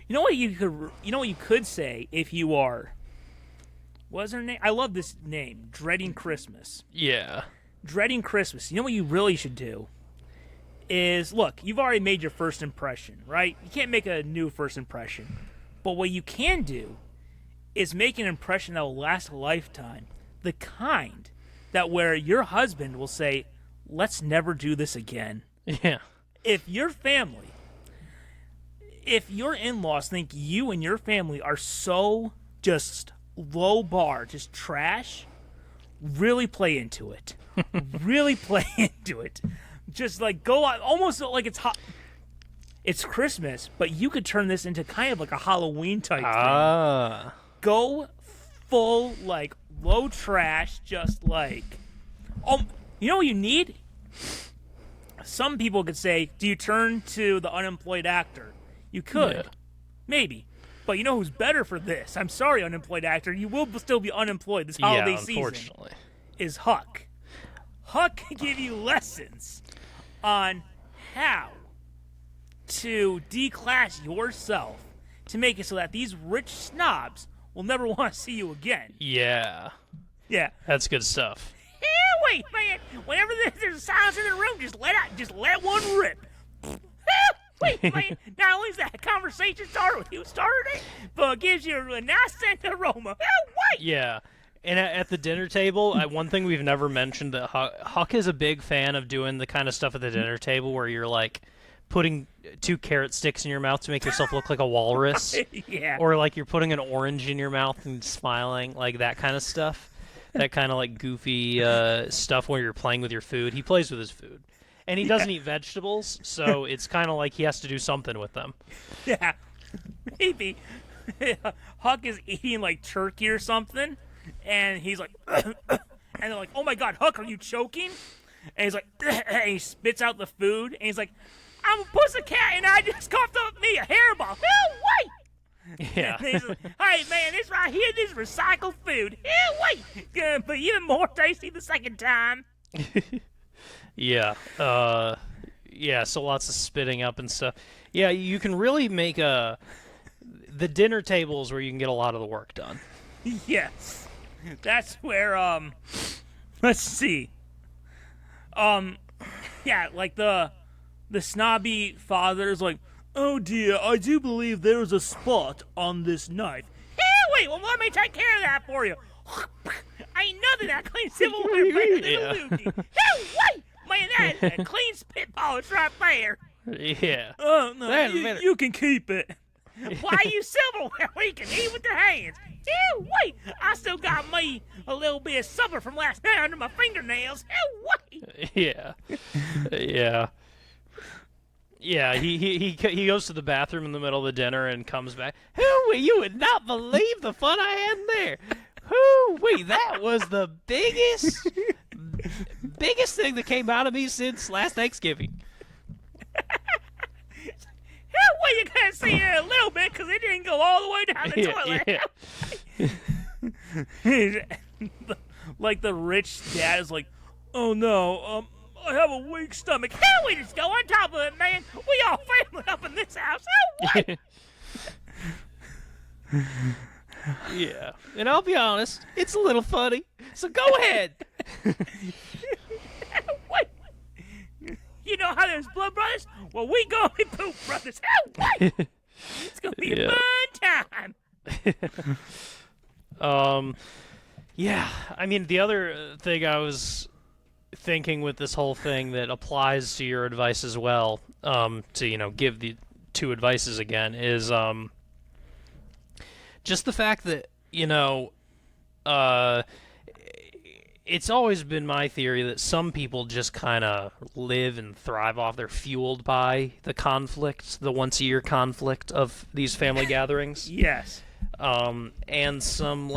You know what you could say if you are. What's her name? I love this name, Dreading Christmas. Yeah. Dreading Christmas. You know what you really should do is, look, you've already made your first impression, right? You can't make a new first impression. But what you can do is make an impression that will last a lifetime. The kind that where your husband will say, let's never do this again. Yeah. If your in-laws think you and your family are so just low bar, just trash, really play into it. Really play into it. Just like go out, almost like it's hot. It's Christmas, but you could turn this into kind of like a Halloween type thing. Go full, like, low trash, just like... you know what you need? Some people could say, do you turn to the unemployed actor? You could. Yeah. Maybe. But you know who's better for this? I'm sorry, unemployed actor. You will still be unemployed this holiday season. Is Huck. Huck can give you lessons on how to declass yourself to make it so that these rich snobs will never want to see you again. Yeah. Yeah. That's good stuff. Wait, man. Whenever there's silence in the room, just let one rip. Wait, man. Not only is that conversation started with you started it, but it gives you a nice scent aroma. Wait. Yeah. And at the dinner table, one thing we've never mentioned, that Huck is a big fan of doing the kind of stuff at the dinner table where you're like putting 2 carrot sticks in your mouth to make yourself look like a walrus. Yeah. Or like you're putting an orange in your mouth and smiling, like that kind of stuff. That kind of like goofy stuff where you're playing with your food. He plays with his food. And he doesn't eat vegetables, so it's kind of like he has to do something with them. Yeah, maybe Huck is eating like turkey or something, and he's like, and they're like, "Oh my God, Huck, are you choking?" And he's like, and he spits out the food, and he's like, "I'm a pussycat, and I just coughed up me a hairball." Oh wait! Yeah. And he's like, "Hey man, this right here, this is recycled food. Oh wait, gonna be even more tasty the second time." Yeah. Yeah, so lots of spitting up and stuff. Yeah, you can really make the dinner tables where you can get a lot of the work done. Yes, that's where let's see, yeah, like the snobby father's like, "Oh dear, I do believe there is a spot on this knife." Hey, wait, well let me take care of that for you. Ain't nothing that clean silverware better than a loogie. Hey, wait, man, that is a clean spit polish right there. Yeah. Oh no, That's better. you can keep it. Why you silverware? We can eat with the hands. Ew, wait, I still got me a little bit of supper from last night under my fingernails. Ew, wait. Yeah. Yeah. Yeah, he goes to the bathroom in the middle of the dinner and comes back. Hooey, you would not believe the fun I had in there. Hooey, that was the biggest thing that came out of me since last Thanksgiving. Well, you can't see it a little bit because it didn't go all the way down the toilet. Yeah. Like the rich dad is like, "Oh no, I have a weak stomach." Hell, we just go on top of it, man. We all family up in this house. Oh, what? Yeah. And I'll be honest, it's a little funny. So go ahead. Wait. You know how there's blood brothers? Well, we go and poop brothers. Oh, wait. It's gonna be a fun time. Yeah. I mean, the other thing I was thinking with this whole thing that applies to your advice as well, to give the two advices again, is just the fact that it's always been my theory that some people just kind of live and thrive off. They're fueled by the conflict, the once-a-year conflict of these family gatherings. Yes. And some,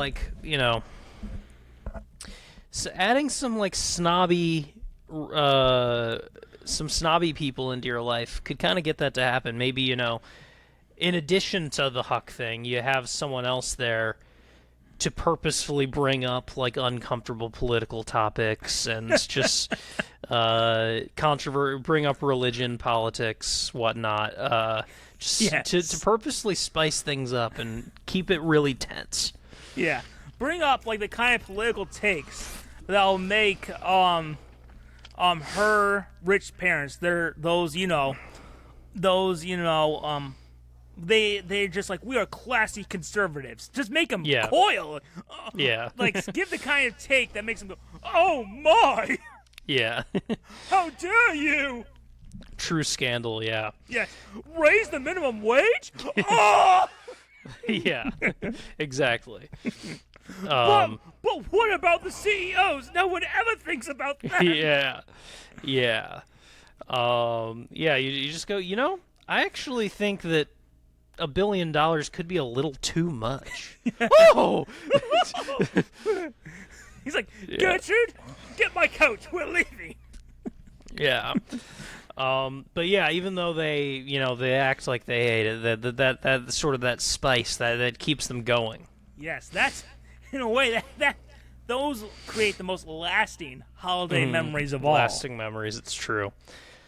so adding some, snobby, some snobby people into your life could kind of get that to happen. Maybe, in addition to the Huck thing, you have someone else there to purposefully bring up uncomfortable political topics and just bring up religion, politics, whatnot. To purposely spice things up and keep it really tense. Yeah, bring up the kind of political takes that'll make her rich parents. They're they're just we are classy conservatives. Just make them coil. Yeah. Give the kind of take that makes them go, "Oh my!" Yeah. How dare you? True scandal. Yeah. Yes. Raise the minimum wage? Oh! Yeah. Exactly. But what about the CEOs? No one ever thinks about that. Yeah. Yeah. Yeah. You just go. I actually think that $1 billion could be a little too much. Oh! He's like, "Gertrude, get my coat. We're leaving." Yeah. But yeah, even though they act like they hate it, that sort of that spice that keeps them going. Yes, that's in a way that those create the most lasting holiday memories of all. Lasting memories, it's true.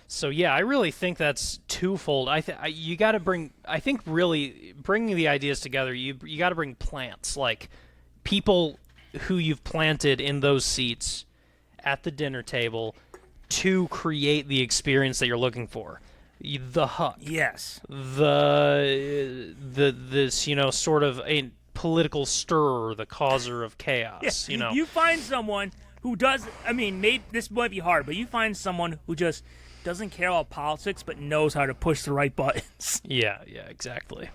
So yeah, I really think that's twofold. You got to bring. I think really bringing the ideas together. You got to bring plants, people who you've planted in those seats at the dinner table to create the experience that you're looking for. The Huck. Yes. This sort of a political stir, the causer of chaos. Yeah. You find someone who does. I mean, maybe this might be hard, but you find someone who just doesn't care about politics but knows how to push the right buttons. Yeah, exactly.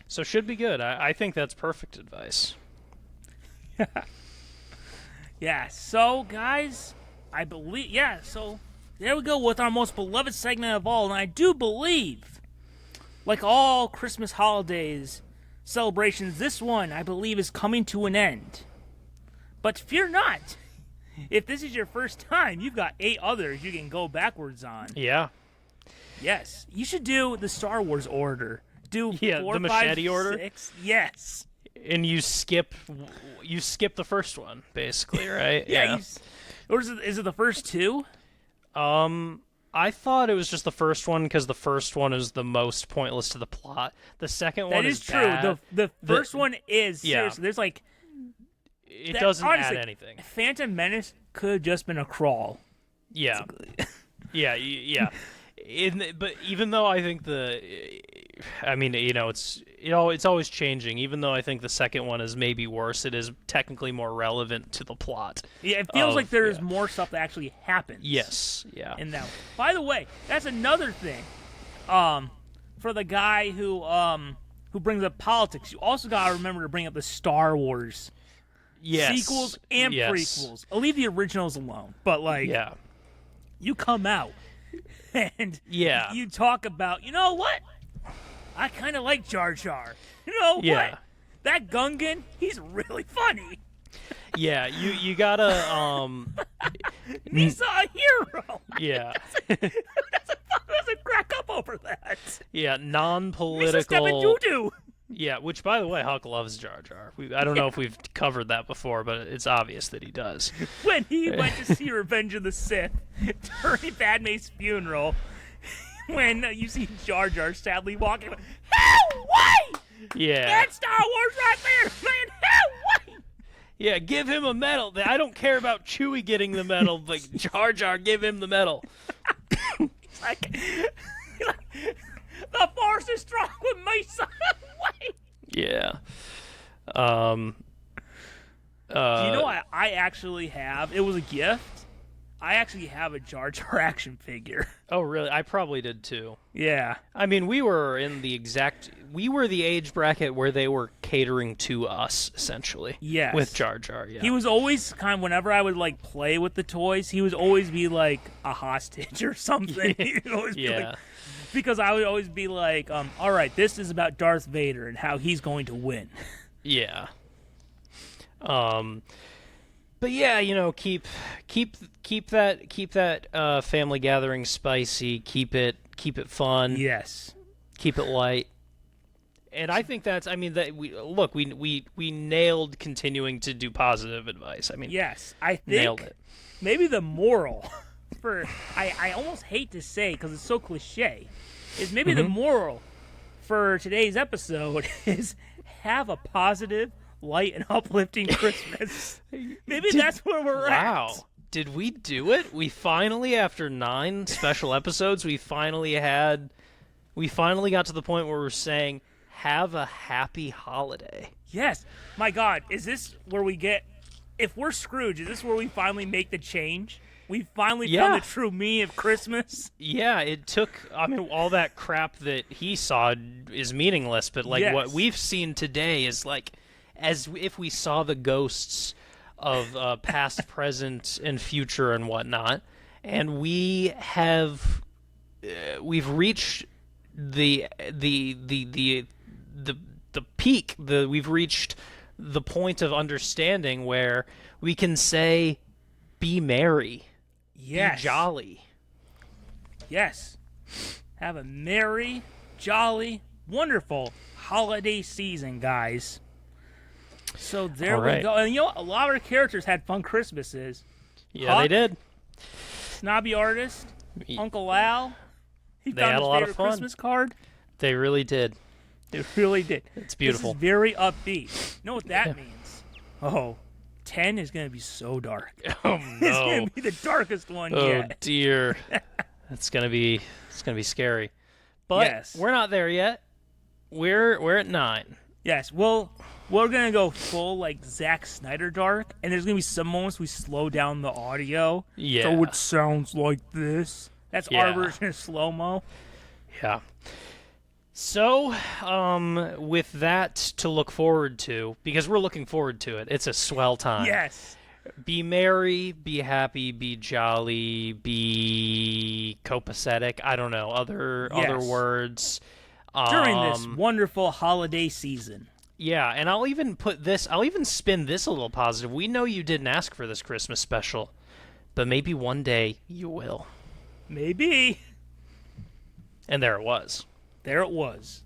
So should be good. I think that's perfect advice. Yeah, so guys, I believe, yeah, so there we go with our most beloved segment of all. And I do believe, like all Christmas holidays celebrations, this one, I believe, is coming to an end. But fear not. If this is your first time, you've got 8 others you can go backwards on. Yeah. Yes. You should do the Star Wars order. Do Yeah, 4, the 5, machete order? 6. Yes. And you skip the first one, basically, right? Yeah. Or is it the first 2? I thought it was just the first one because the first one is the most pointless to the plot. The second one is true. bad. The first one is yeah. seriously. There's like It doesn't honestly, add anything. Phantom Menace could have just been a crawl. Yeah. yeah. But even though I think it's always changing. Even though I think the second one is maybe worse, it is technically more relevant to the plot. Yeah, it feels like there's more stuff that actually happens. Yes, yeah. In that one. By the way, that's another thing. For the guy who brings up politics, you also gotta remember to bring up the Star Wars sequels and prequels. I'll leave the originals alone, but you come out and you talk about, you know what? I kind of like Jar Jar. You know what? That Gungan, he's really funny. Yeah, you gotta He's a hero. Yeah. doesn't crack up over that. Yeah, non-political. Doo-doo. Yeah, which, by the way, Huck loves Jar Jar. I don't know if we've covered that before, but it's obvious that he does. When he went to see Revenge of the Sith during Padme's funeral, when you see Jar Jar sadly walking, hell, wait! Yeah. That's Star Wars right there, man! Hell, wait! Yeah, give him a medal. I don't care about Chewie getting the medal, but Jar Jar, give him the medal. He's like, the Force is strong with me, son. Wait. Yeah. Do you know I actually have? It was a gift. I actually have a Jar Jar action figure. Oh, really? I probably did too. Yeah. I mean, we were the age bracket where they were catering to us, essentially. Yes. With Jar Jar, yeah. He was always whenever I would play with the toys, he would always be like a hostage or something. He would always be like, because I would always be like, all right, this is about Darth Vader and how he's going to win. Yeah. But yeah, keep that family gathering spicy. Keep it fun. Yes. Keep it light. And I think we nailed continuing to do positive advice. I mean, yes, I think nailed it. Maybe the moral I almost hate to say because it's so cliche is maybe the moral for today's episode is have a positive, light, and uplifting Christmas. Maybe that's where we're at. Wow. Did we do it? We finally, after 9 special episodes, we finally got to the point where we're saying, have a happy holiday. Yes. My God, is this where we get, if we're Scrooge, is this where we finally make the change? We finally found the true meaning of Christmas? Yeah, it took, all that crap that he saw is meaningless, but what we've seen today is as if we saw the ghosts of past, present, and future and whatnot, and we've reached the peak. We've reached the point of understanding where we can say, "Be merry, yes, be jolly." Yes, have a merry, jolly, wonderful holiday season, guys. So there we go. And a lot of our characters had fun Christmases. Yeah, Huck, they did. Snobby Artist, Uncle Al. He They found had his a lot of favorite fun. Christmas card. They really did. They really did. It's beautiful. This is very upbeat. You know what that means? Oh, 10 is going to be so dark. Oh It's no! going to be the darkest one Oh yet. dear, it's gonna be scary. But Yes. we're not there yet. We're at 9. Yes, well, we're going to go full Zack Snyder dark, and there's going to be some moments we slow down the audio. Yeah. So it sounds like this. That's our Yeah. version of slow-mo. Yeah. So, with that to look forward to, because we're looking forward to it. It's a swell time. Yes. Be merry, be happy, be jolly, be copacetic. I don't know other Yes. words. During this Um, wonderful holiday season. yeah, and I'll even I'll even spin this a little positive. We know you didn't ask for this Christmas special, but maybe one day you will. Maybe. And there it was. There it was.